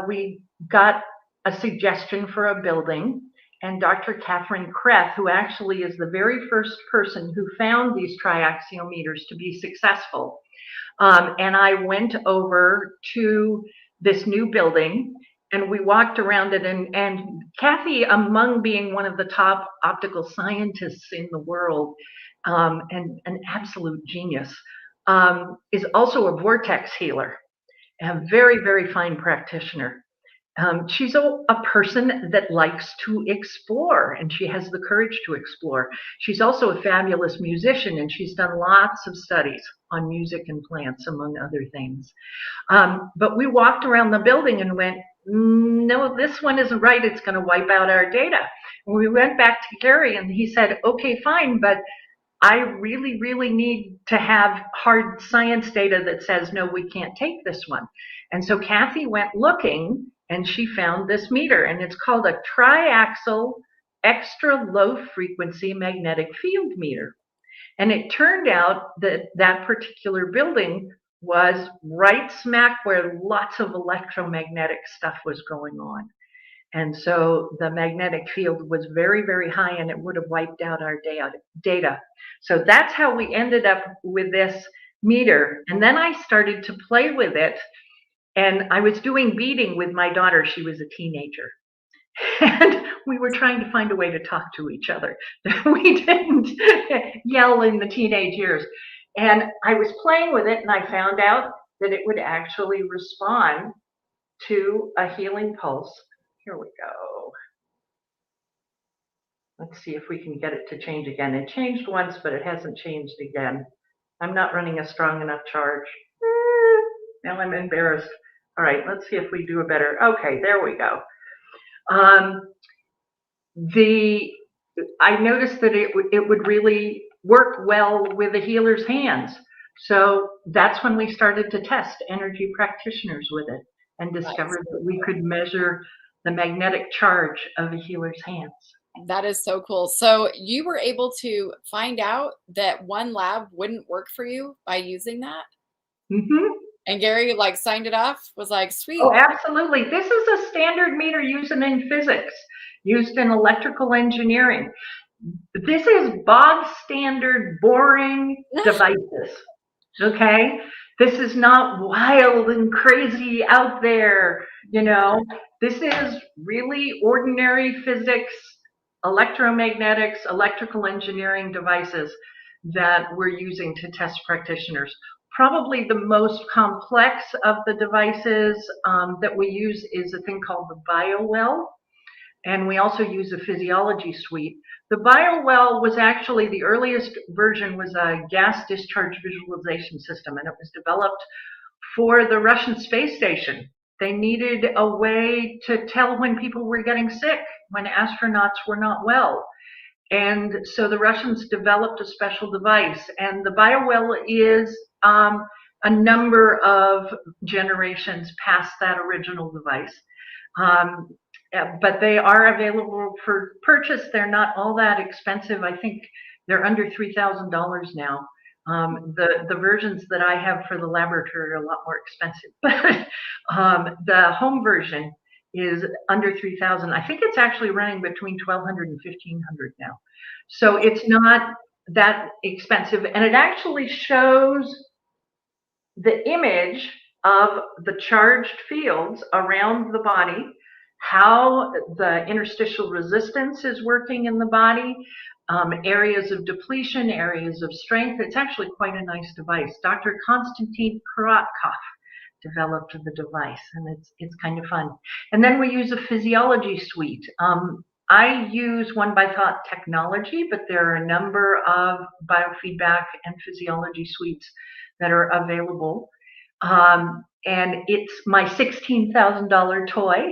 we got a suggestion for a building, and Dr. Catherine Kreth, who actually is the very first person who found these triaxial meters to be successful, and I went over to this new building, and we walked around it, and Kathy, among being one of the top optical scientists in the world, and an absolute genius, is also a vortex healer, a very, very fine practitioner. She's a person that likes to explore, and she has the courage to explore. She's also a fabulous musician, and she's done lots of studies on music and plants, among other things. But we walked around the building and went, no, this one isn't right. It's going to wipe out our data. And we went back to Gary, and he said, okay, fine, but I really, really need to have hard science data that says, no, we can't take this one. And so Kathy went looking, and she found this meter, and it's called a triaxial extra low frequency magnetic field meter. And it turned out that that particular building was right smack where lots of electromagnetic stuff was going on. And so the magnetic field was very, very high, and it would have wiped out our data. So that's how we ended up with this meter. And then I started to play with it, and I was doing beading with my daughter. She was a teenager. And we were trying to find a way to talk to each other. We didn't yell in the teenage years. And I was playing with it, and I found out that it would actually respond to a healing pulse. Here we go. Let's see if we can get it to change again. It changed once, but it hasn't changed again. I'm not running a strong enough charge. Now I'm embarrassed. All right, let's see if we do a better. Okay, there we go. I noticed that it would really work well with the healer's hands. So that's when we started to test energy practitioners with it and discovered that we could measure the magnetic charge of a healer's hands. That is so cool. So you were able to find out that one lab wouldn't work for you by using that? Mm-hmm. And Gary signed it off, was like, sweet. Oh, absolutely. This is a standard meter used in physics, used in electrical engineering. This is bog standard, boring devices. Okay? This is not wild and crazy out there, you know. This is really ordinary physics, electromagnetics, electrical engineering devices that we're using to test practitioners. Probably the most complex of the devices that we use is a thing called the Biowell, and we also use a physiology suite. The Biowell was actually, the earliest version was a gas discharge visualization system, and it was developed for the Russian space station. They needed a way to tell when people were getting sick, when astronauts were not well. And so the Russians developed a special device, and the Biowell is a number of generations past that original device. Um, but they are available for purchase. They're not all that expensive. I think they're under $3,000 now. The versions that I have for the laboratory are a lot more expensive, but the home version is under 3,000. I think it's actually running between 1,200 and 1,500 now. So it's not that expensive, and it actually shows the image of the charged fields around the body, how the interstitial resistance is working in the body, areas of depletion, areas of strength. It's actually quite a nice device. Dr. Konstantin Korotkov developed the device, and it's kind of fun. And then we use a physiology suite. I use One by Thought technology, but there are a number of biofeedback and physiology suites that are available. And it's my $16,000 toy.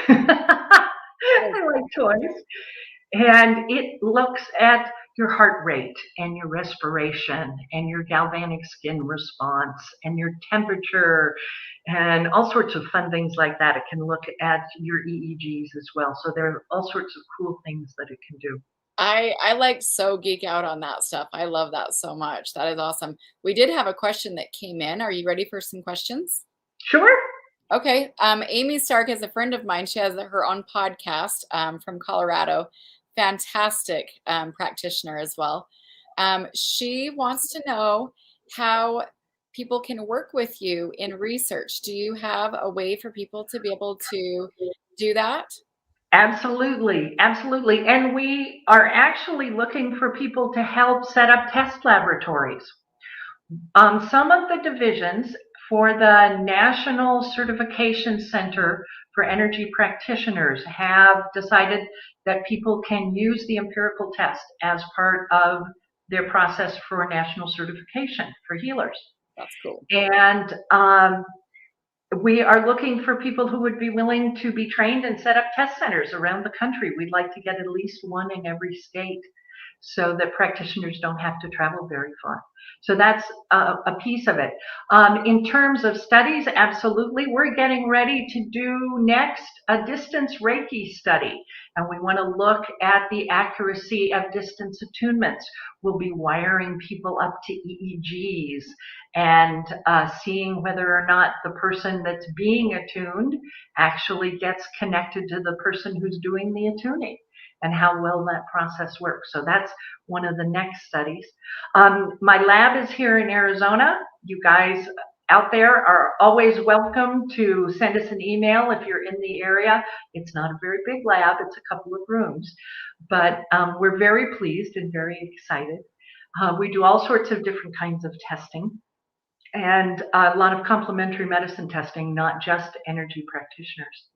I like toys. And it looks at your heart rate and your respiration and your galvanic skin response and your temperature and all sorts of fun things like that. It can look at your EEGs as well. So there are all sorts of cool things that it can do. I like so geek out on that stuff. I love that so much. That is awesome. We did have a question that came in. Are you ready for some questions? Sure. Okay. Amy Stark is a friend of mine. She has her own podcast from Colorado. Fantastic practitioner as well. She wants to know how people can work with you in research. Do you have a way for people to be able to do that? Absolutely, absolutely. And we are actually looking for people to help set up test laboratories. Some of the divisions for the National Certification Center for Energy Practitioners have decided that people can use the empirical test as part of their process for national certification for healers. That's cool. And we are looking for people who would be willing to be trained and set up test centers around the country. We'd like to get at least one in every state so that practitioners don't have to travel very far. So that's a piece of it. In terms of studies, absolutely. We're getting ready to do next a distance Reiki study. And we want to look at the accuracy of distance attunements. We'll be wiring people up to EEGs and seeing whether or not the person that's being attuned actually gets connected to the person who's doing the attuning, and how well that process works. So that's one of the next studies. My lab is here in Arizona. You guys out there are always welcome to send us an email if you're in the area. It's not a very big lab, it's a couple of rooms, but we're very pleased and very excited. We do all sorts of different kinds of testing and a lot of complementary medicine testing, not just energy practitioners.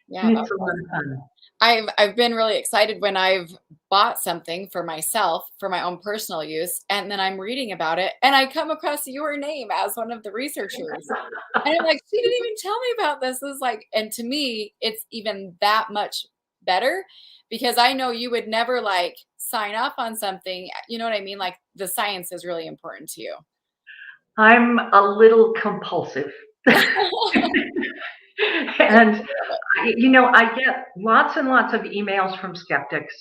Yeah, It's a lot of fun. I've been really excited when I've bought something for myself for my own personal use, and then I'm reading about it, and I come across your name as one of the researchers, and I'm like, she didn't even tell me about this. It's like, and to me, it's even that much better because I know you would never like sign off on something. You know what I mean? Like the science is really important to you. I'm a little compulsive. And, I get lots and lots of emails from skeptics,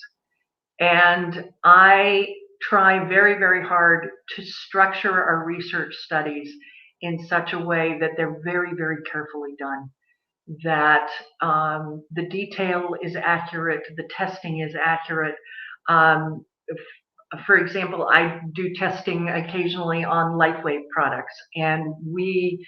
and I try very, very hard to structure our research studies in such a way that they're very, very carefully done, that the detail is accurate, the testing is accurate. for example, I do testing occasionally on LifeWave products, and we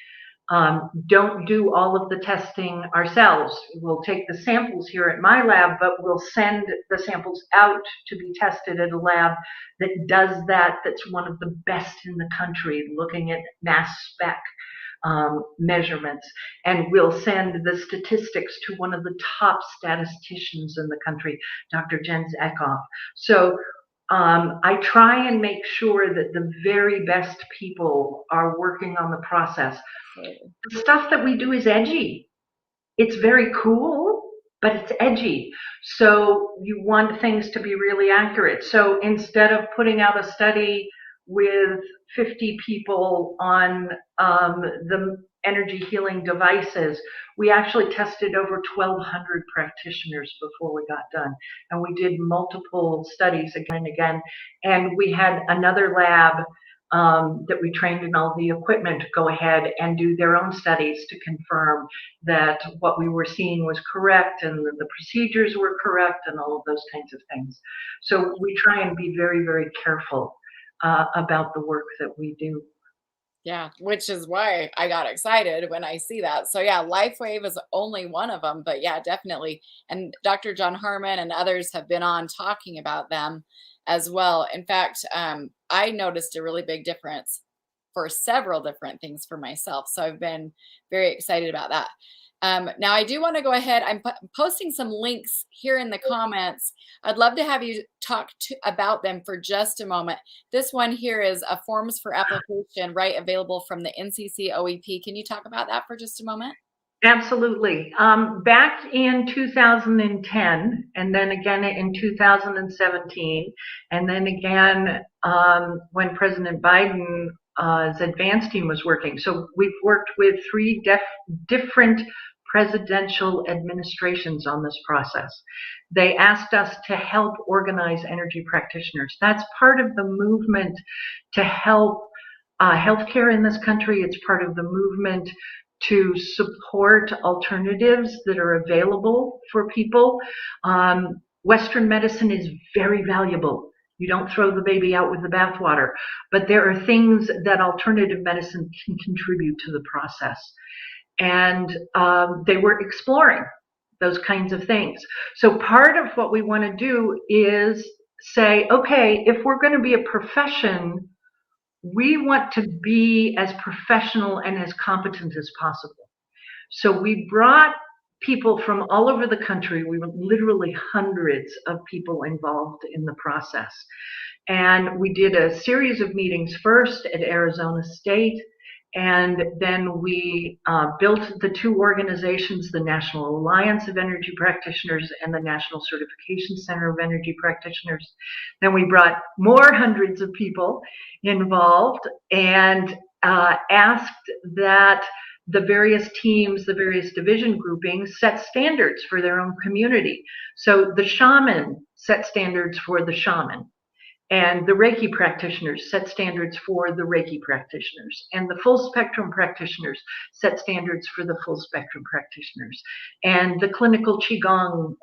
don't do all of the testing ourselves. We'll take the samples here at my lab, but we'll send the samples out to be tested at a lab that does that, that's one of the best in the country, looking at mass spec measurements. And we'll send the statistics to one of the top statisticians in the country, Dr. Jens Eckhoff. So I try and make sure that the very best people are working on the process. The stuff that we do is edgy. It's very cool, but it's edgy. So you want things to be really accurate. So instead of putting out a study with 50 people on the energy healing devices, we actually tested over 1,200 practitioners before we got done. And we did multiple studies again and again. And we had another lab that we trained in all the equipment go ahead and do their own studies to confirm that what we were seeing was correct and that the procedures were correct and all of those kinds of things. So we try and be very, very careful about the work that we do. Yeah, which is why I got excited when I see that. So yeah, LifeWave is only one of them, but yeah, definitely. And Dr. John Harmon and others have been on talking about them as well. In fact, I noticed a really big difference for several different things for myself. So I've been very excited about that. Now I do want to go ahead. I'm posting some links here in the comments. I'd love to have you talk about them for just a moment. This one here is a forms for application, right? Available from the NCCOEP. Can you talk about that for just a moment? Absolutely. Back in 2010, and then again in 2017, and then again when President Biden's advance team was working. So we've worked with three different presidential administrations on this process. They asked us to help organize energy practitioners. That's part of the movement to help healthcare in this country. It's part of the movement to support alternatives that are available for people. Western medicine is very valuable. You don't throw the baby out with the bathwater, but there are things that alternative medicine can contribute to the process. And they were exploring those kinds of things. So part of what we want to do is say, okay, if we're going to be a profession, we want to be as professional and as competent as possible. So we brought people from all over the country. We were literally hundreds of people involved in the process. And we did a series of meetings first at Arizona State. And then we built the two organizations, the National Alliance of Energy Practitioners and the National Certification Center of Energy Practitioners. Then we brought more hundreds of people involved and asked that the various teams, the various division groupings set standards for their own community. So the shaman set standards for the shaman. And the Reiki practitioners set standards for the Reiki practitioners. And the full spectrum practitioners set standards for the full spectrum practitioners. And the clinical Qigong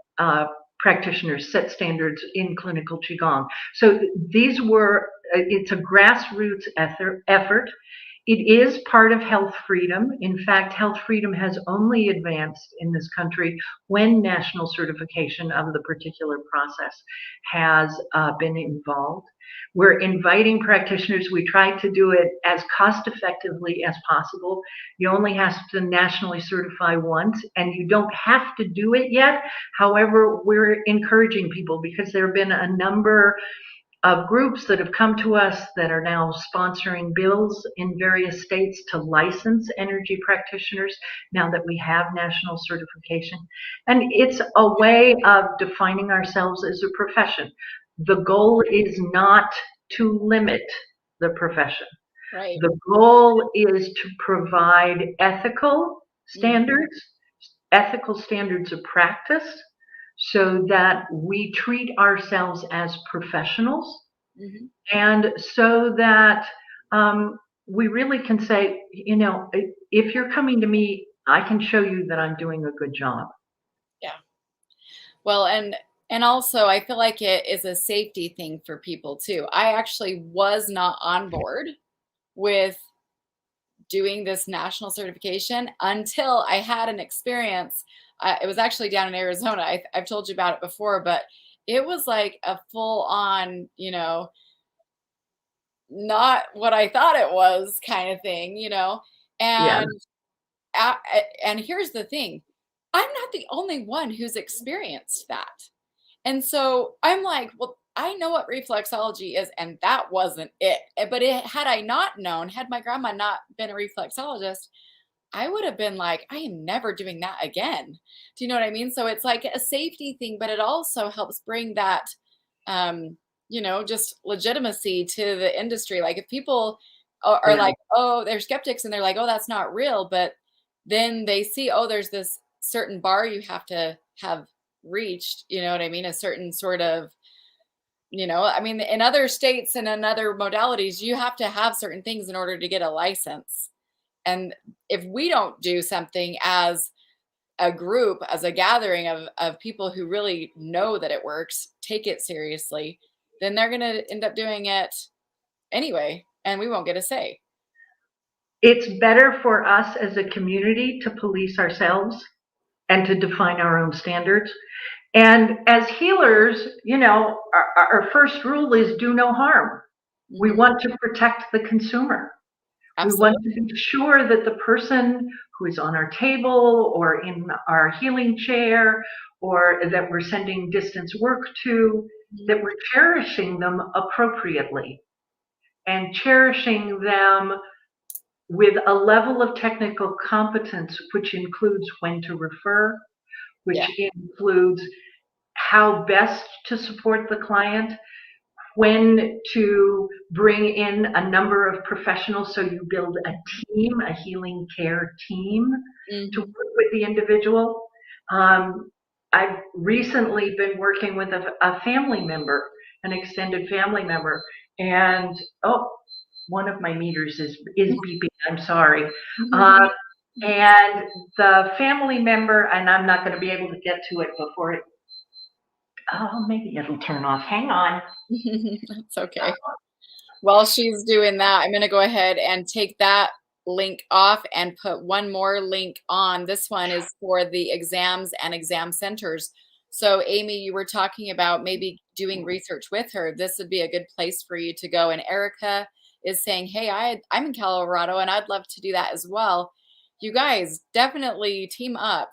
practitioners set standards in clinical Qigong. So these were, it's a grassroots effort. It is part of health freedom. In fact, health freedom has only advanced in this country when national certification of the particular process has been involved. We're inviting practitioners. We try to do it as cost effectively as possible. You only have to nationally certify once, and you don't have to do it yet. However, we're encouraging people because there have been a number of groups that have come to us that are now sponsoring bills in various states to license energy practitioners now that we have national certification. And it's a way of defining ourselves as a profession. The goal is not to limit the profession. Right. The goal is to provide ethical standards, ethical standards of practice, so that we treat ourselves as professionals, and so that we really can say, you know, if you're coming to me, I can show you that I'm doing a good job. Yeah. Well, and And also, I feel like it is a safety thing for people too. I actually was not on board with doing this national certification until I had an experience. It was actually down in Arizona. I've told you about it before, but it was like a full on, not what I thought it was kind of thing, Yeah. and and here's the thing, I'm not the only one who's experienced that. And so I'm like, well, I know what reflexology is, and that wasn't it. But had I not known, had my grandma not been a reflexologist, I would have been like, I am never doing that again. Do you know what I mean? So it's like a safety thing, but it also helps bring that, just legitimacy to the industry. Like if people are Yeah. like, oh, they're skeptics and they're like, oh, that's not real. But then they see, oh, there's this certain bar you have to have reached, you know what I mean? A certain sort of, I mean, in other states and in other modalities, you have to have certain things in order to get a license. And if we don't do something as a group, as a gathering of people who really know that it works, take it seriously, then they're going to end up doing it anyway, and we won't get a say. It's better for us as a community to police ourselves and to define our own standards. And as healers, our first rule is do no harm. We Mm-hmm. want to protect the consumer. We want Absolutely. to be sure that the person who is on our table or in our healing chair or that we're sending distance work to, Mm-hmm. that we're cherishing them appropriately and cherishing them with a level of technical competence, which includes when to refer, Yeah. which includes how best to support the client, when to bring in a number of professionals so you build a team, a healing care team to Mm-hmm. work with the individual. I've recently been working with a family member, an extended family member, and one of my meters is beeping. I'm sorry. And the family member, and I'm not going to be able to get to it before it. Oh, maybe it'll turn off. Hang on. That's okay. While she's doing that, I'm going to go ahead and take that link off and put one more link on. This one is for the exams and exam centers. So Amy, you were talking about maybe doing research with her. This would be a good place for you to go. And Erica is saying, hey, I'm in Colorado and I'd love to do that as well. You guys definitely team up.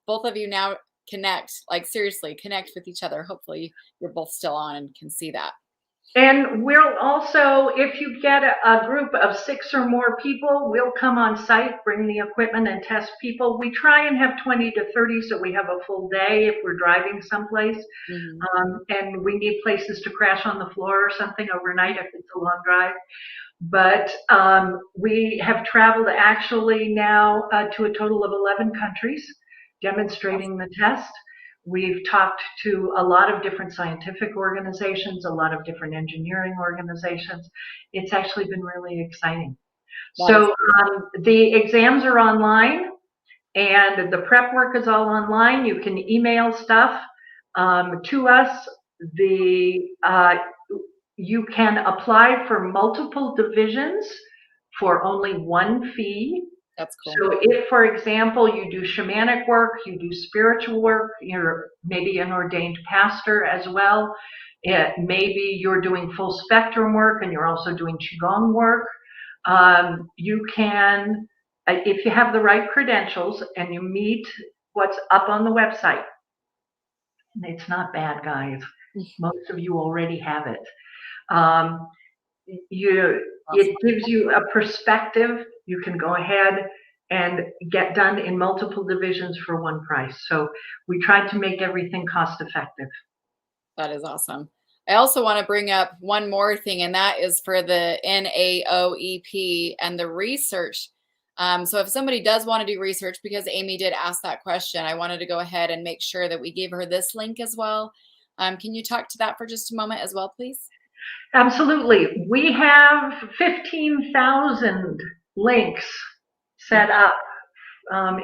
Both of you now connect, like seriously connect with each other. Hopefully you're both still on and can see that. And we'll also, if you get a group of 6 or more people, we'll come on site, bring the equipment and test people. We try and have 20 to 30 so we have a full day if we're driving someplace. Mm-hmm. And we need places to crash on the floor or something overnight if it's a long drive. But we have traveled actually now to a total of 11 countries demonstrating the test. We've talked to a lot of different scientific organizations, a lot of different engineering organizations. It's actually been really exciting. So the exams are online and the prep work is all online. You can email stuff to us. You can apply for multiple divisions for only one fee. That's cool. So if, for example, you do shamanic work, you do spiritual work, you're maybe an ordained pastor as well, maybe you're doing full spectrum work and you're also doing Qigong work, you can, if you have the right credentials and you meet what's up on the website, it's not bad, guys. Most of you already have it. It gives you a perspective. You can go ahead and get done in multiple divisions for one price. So we tried to make everything cost effective. That is awesome. I also want to bring up one more thing, and that is for the NAOEP and the research. So if somebody does want to do research, because Amy did ask that question, I wanted to go ahead and make sure that we gave her this link as well. Can you talk to that for just a moment as well, please? Absolutely. We have 15,000 links set up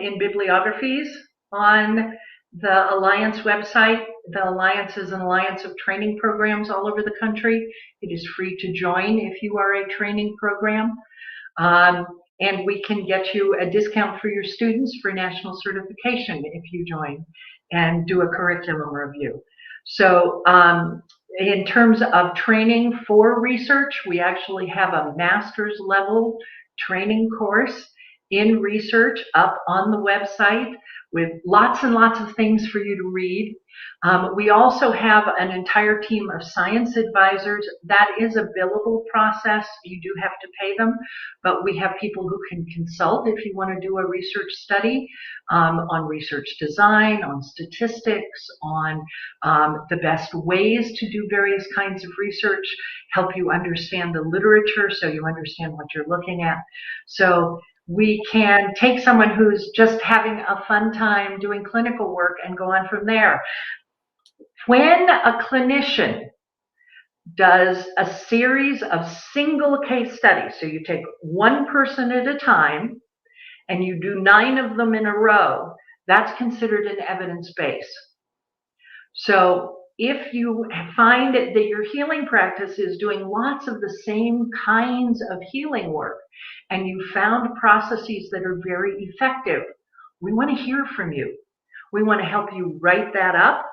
in bibliographies on the Alliance website. The Alliance is an alliance of training programs all over the country. It is free to join if you are a training program. Um, and we can get you a discount for your students for national certification if you join and do a curriculum review. So in terms of training for research, we actually have a master's level training course in research up on the website with lots and lots of things for you to read. We also have an entire team of science advisors. That is a billable process. You do have to pay them, but we have people who can consult if you want to do a research study on research design, on statistics, on the best ways to do various kinds of research, help you understand the literature so you understand what you're looking at. So we can take someone who's just having a fun time doing clinical work and go on from there. When a clinician does a series of single case studies, so you take one person at a time and you do 9 of them in a row, that's considered an evidence base. So if you find that your healing practice is doing lots of the same kinds of healing work and you found processes that are very effective, we want to hear from you. We want to help you write that up.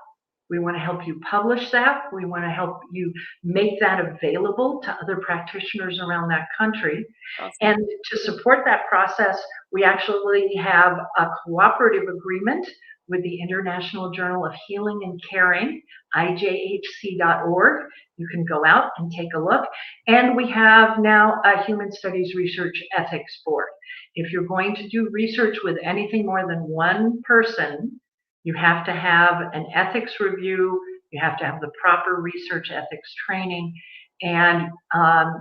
We want to help you publish that. We want to help you make that available to other practitioners around that country. Awesome. And to support that process, we actually have a cooperative agreement with the International Journal of Healing and Caring, ijhc.org. You can go out and take a look. And we have now a Human Studies Research Ethics Board. If you're going to do research with anything more than one person, you have to have an ethics review, you have to have the proper research ethics training, and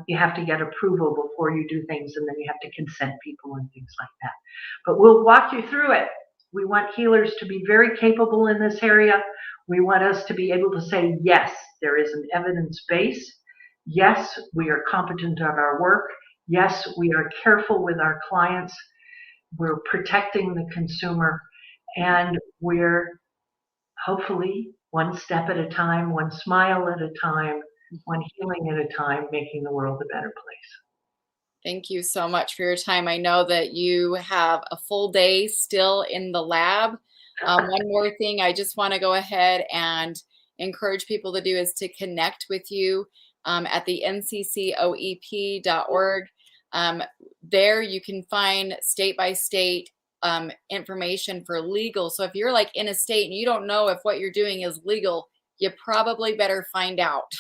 you have to get approval before you do things, and then you have to consent people and things like that. But we'll walk you through it. We want healers to be very capable in this area. We want us to be able to say, yes, there is an evidence base. Yes, we are competent at our work. Yes, we are careful with our clients. We're protecting the consumer. And we're hopefully one step at a time, one smile at a time, one healing at a time, making the world a better place. Thank you so much for your time. I know that you have a full day still in the lab. One more thing I just want to go ahead and encourage people to do is to connect with you at the NCCOEP.org. There you can find state-by-state information for legal. So if you're like in a state and you don't know if what you're doing is legal, you probably better find out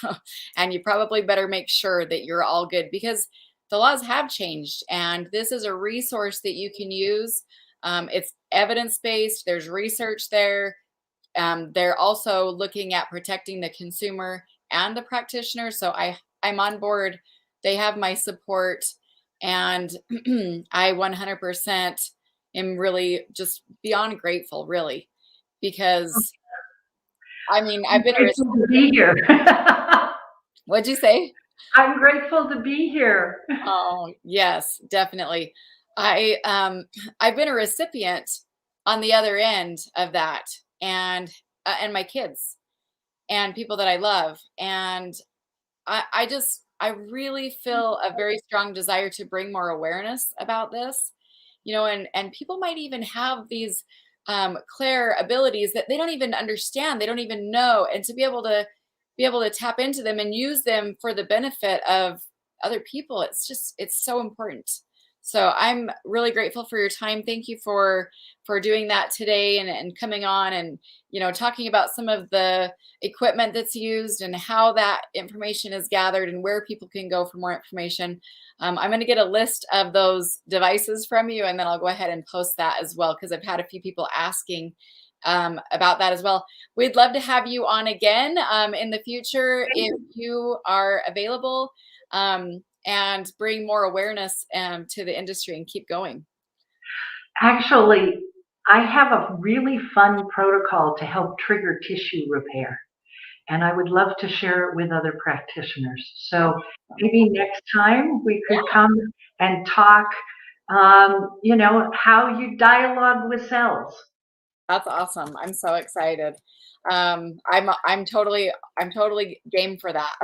and you probably better make sure that you're all good, because the laws have changed and this is a resource that you can use. It's evidence-based. There's research there. They're also looking at protecting the consumer and the practitioner. So I'm on board. They have my support, and I 100% am really just beyond grateful, really, because I mean, I've been grateful to be here. What'd you say? I'm grateful to be here. Oh, yes, definitely. I've been a recipient on the other end of that, and my kids and people that I love, and I really feel a very strong desire to bring more awareness about this, you know, and people might even have these clair abilities that they don't even understand, they don't even know, and to be able to tap into them and use them for the benefit of other people, it's so important. So I'm really grateful for your time. Thank you for doing that today and coming on and, you know, talking about some of the equipment that's used and how that information is gathered and where people can go for more information. I'm going to get a list of those devices from you, and then I'll go ahead and post that as well, because I've had a few people asking about that as well. We'd love to have you on again in the future if you are available, and bring more awareness to the industry and keep going. Actually, I have a really fun protocol to help trigger tissue repair, and I would love to share it with other practitioners. So maybe next time we could come and talk, you know, how you dialogue with cells. That's awesome. I'm so excited. I'm totally game for that.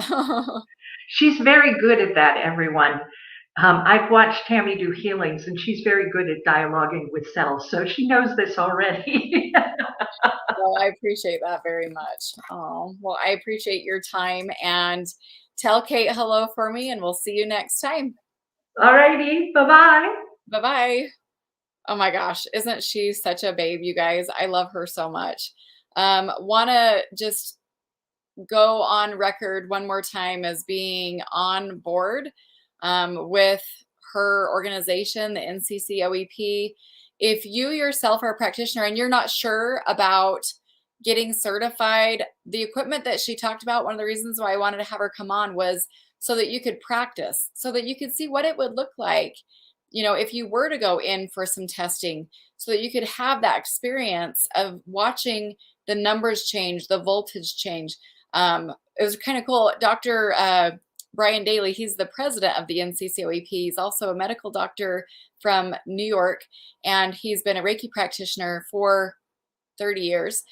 She's very good at that, everyone. I've watched Tammy do healings, and she's very good at dialoguing with cells, so she knows this already. Well, I appreciate that very much. Oh, well, I appreciate your time, and tell Kate hello for me, and we'll see you next time. All righty, bye-bye. Bye-bye. Oh my gosh, isn't she such a babe, you guys? I love her so much. Want to just go on record one more time as being on board with her organization, the NCCOEP. If you yourself are a practitioner and you're not sure about getting certified, the equipment that she talked about, one of the reasons why I wanted to have her come on was so that you could practice, so that you could see what it would look like, if you were to go in for some testing, so that you could have that experience of watching the numbers change, the voltage change. It was kind of cool. Dr. Brian Daly, he's the president of the NCCOEP. He's also a medical doctor from New York, and he's been a Reiki practitioner for 30 years.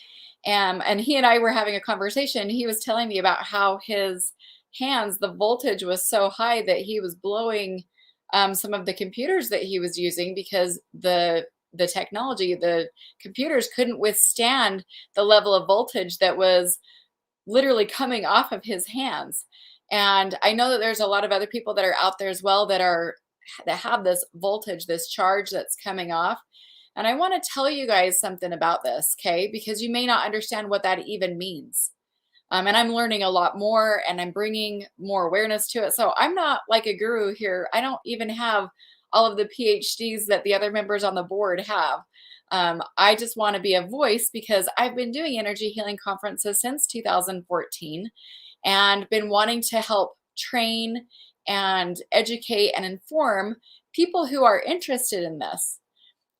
And he and I were having a conversation. He was telling me about how his hands, the voltage was so high that he was blowing some of the computers that he was using because the technology, the computers couldn't withstand the level of voltage that was literally coming off of his hands. And I know that there's a lot of other people that are out there as well that have this voltage, this charge that's coming off. And I want to tell you guys something about this, okay? Because you may not understand what that even means. And I'm learning a lot more, and I'm bringing more awareness to it. So I'm not like a guru here. I don't even have all of the PhDs that the other members on the board have. I just want to be a voice because I've been doing energy healing conferences since 2014 and been wanting to help train and educate and inform people who are interested in this.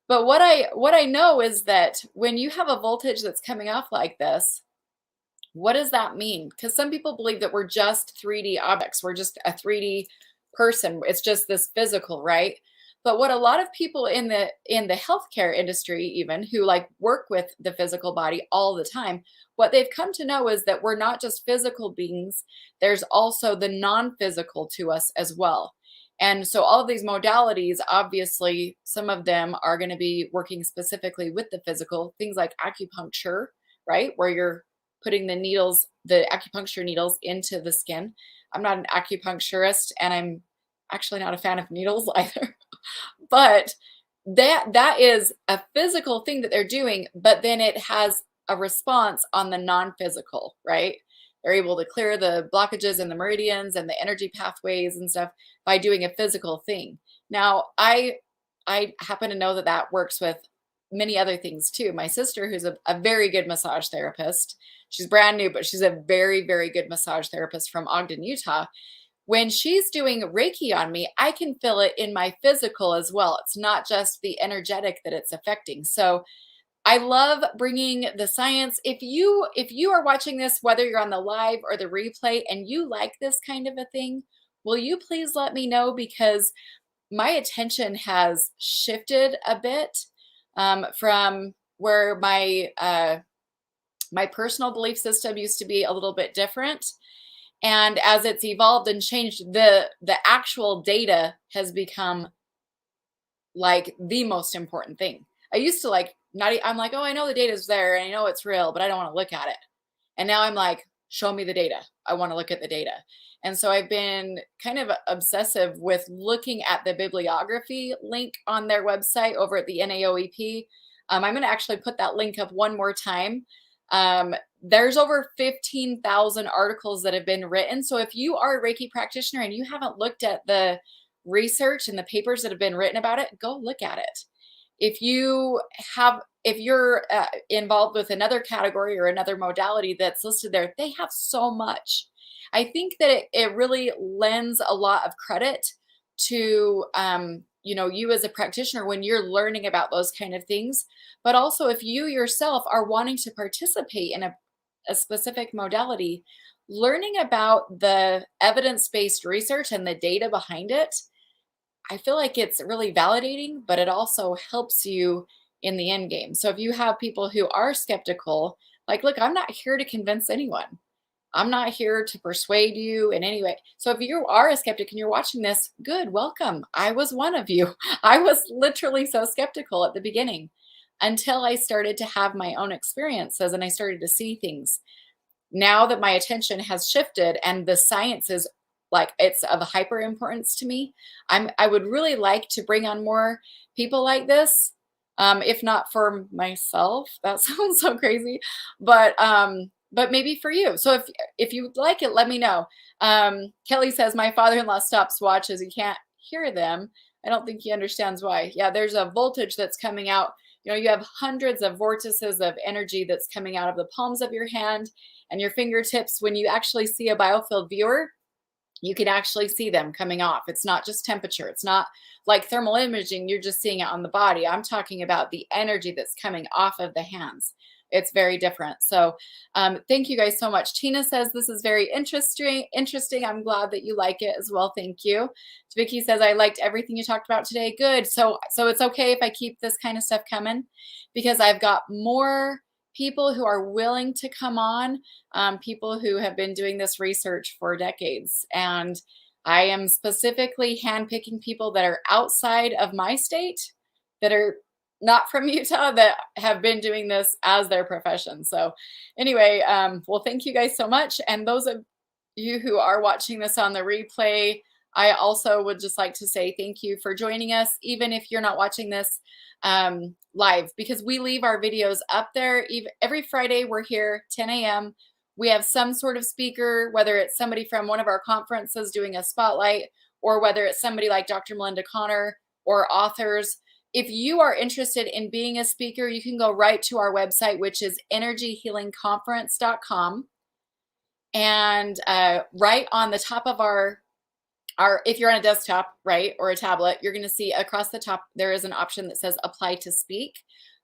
But what I know is that when you have a voltage that's coming off like this, what does that mean? Because some people believe that we're just 3D objects. We're just a 3D person. It's just this physical, right? But what a lot of people in the healthcare industry, even who like work with the physical body all the time, what they've come to know is that we're not just physical beings. There's also the non-physical to us as well. And so all of these modalities, obviously, some of them are going to be working specifically with the physical, things like acupuncture, right? Where you're putting the needles, the acupuncture needles into the skin. I'm not an acupuncturist, and I'm actually not a fan of needles either. But that is a physical thing that they're doing, but then it has a response on the non-physical, right? They're able to clear the blockages and the meridians and the energy pathways and stuff by doing a physical thing. Now, I happen to know that that works with many other things too. My sister, who's a very good massage therapist, she's brand new, but she's a very, very good massage therapist from Ogden, Utah. When she's doing Reiki on me, I can feel it in my physical as well. It's not just the energetic that it's affecting. So I love bringing the science. If you are watching this, whether you're on the live or the replay, and you like this kind of a thing, will you please let me know? Because my attention has shifted a bit from where my personal belief system used to be a little bit different. And as it's evolved and changed, the actual data has become like the most important thing. I used to I'm like, oh, I know the data's there and I know it's real, but I don't want to look at it. And now I'm like, show me the data. I want to look at the data. And so I've been kind of obsessive with looking at the bibliography link on their website over at the NAOEP. I'm going to actually put that link up one more time. There's over 15,000 articles that have been written. So if you are a Reiki practitioner and you haven't looked at the research and the papers that have been written about it, go look at it. If you're involved with another category or another modality that's listed there, they have so much. I think that it really lends a lot of credit to you as a practitioner when you're learning about those kind of things. But also if you yourself are wanting to participate in a specific modality, learning about the evidence-based research and the data behind it, I feel like it's really validating, but it also helps you in the end game. So if you have people who are skeptical, like, look, I'm not here to convince anyone. I'm not here to persuade you in any way. So if you are a skeptic and you're watching this, good, welcome. I was one of you. I was literally so skeptical at the beginning until I started to have my own experiences and I started to see things. Now that my attention has shifted and the science is like, it's of hyper importance to me, I would really like to bring on more people like this. If not for myself, that sounds so crazy, but maybe for you. So if you would like it, let me know. Kelly says my father-in-law stops watches. He can't hear them. I don't think he understands why. Yeah, there's a voltage that's coming out. You know, you have hundreds of vortices of energy that's coming out of the palms of your hand and your fingertips. When you actually see a biofield viewer, you can actually see them coming off. It's not just temperature. It's not like thermal imaging. You're just seeing it on the body. I'm talking about the energy that's coming off of the hands. It's very different. So thank you guys so much. Tina says this is very interesting. I'm glad that you like it as well. Thank you. Vicky says I liked everything you talked about today. Good. So it's okay if I keep this kind of stuff coming, because I've got more people who are willing to come on, people who have been doing this research for decades. And I am specifically handpicking people that are outside of my state, that are not from Utah, that have been doing this as their profession. So anyway, well, thank you guys so much. And those of you who are watching this on the replay, I also would just like to say thank you for joining us, even if you're not watching this live, because we leave our videos up there. Every Friday, we're here, 10 a.m. We have some sort of speaker, whether it's somebody from one of our conferences doing a spotlight, or whether it's somebody like Dr. Melinda Connor or authors. If you are interested in being a speaker, you can go right to our website, which is energyhealingconference.com. And right on the top of our, if you're on a desktop, right, or a tablet, you're going to see across the top, there is an option that says apply to speak.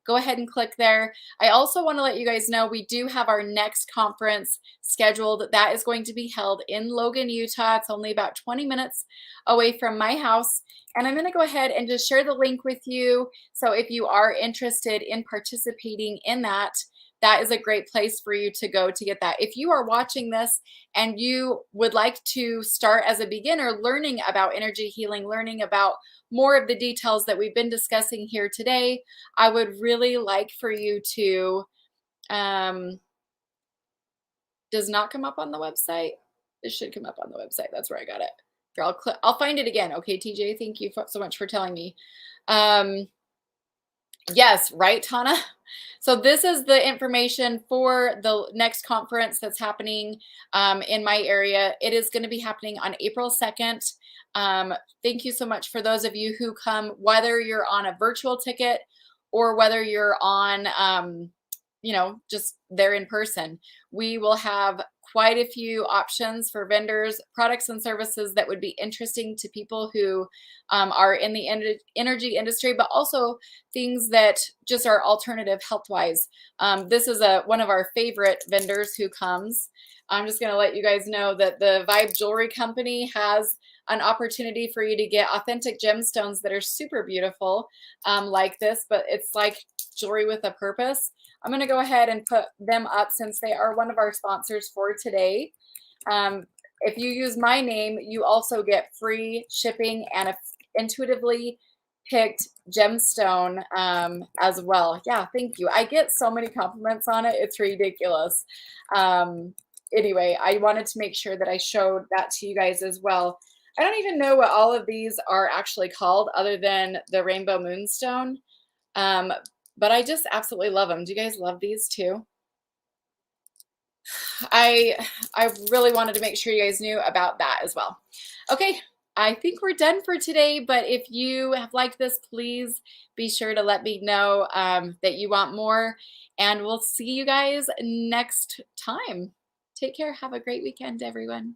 Go ahead and click there. I also want to let you guys know we do have our next conference scheduled. That is going to be held in Logan, Utah. It's only about 20 minutes away from my house. And I'm going to go ahead and just share the link with you. So if you are interested in participating in that, that is a great place for you to go to get that. If you are watching this and you would like to start as a beginner learning about energy healing, learning about more of the details that we've been discussing here today, I would really like for you to, does not come up on the website. It should come up on the website. That's where I got it. Here, I'll find it again. Okay, TJ, thank you so much for telling me. Yes, right, Tana? So this is the information for the next conference that's happening in my area. It is going to be happening on April 2nd. Thank you so much for those of you who come, whether you're on a virtual ticket or whether you're on, you know, just there in person. We will have quite a few options for vendors, products and services that would be interesting to people who are in the energy industry, but also things that just are alternative health-wise. This is one of our favorite vendors who comes. I'm just going to let you guys know that the Vibe Jewelry Company has an opportunity for you to get authentic gemstones that are super beautiful like this, but it's like jewelry with a purpose. I'm going to go ahead and put them up since they are one of our sponsors for today. If you use my name, you also get free shipping and a intuitively picked gemstone as well. Yeah, thank you. I get so many compliments on it. It's ridiculous. Anyway, I wanted to make sure that I showed that to you guys as well. I don't even know what all of these are actually called other than the Rainbow Moonstone. But I just absolutely love them. Do you guys love these too? I really wanted to make sure you guys knew about that as well. Okay, I think we're done for today, but if you have liked this, please be sure to let me know that you want more, and we'll see you guys next time. Take care. Have a great weekend, everyone.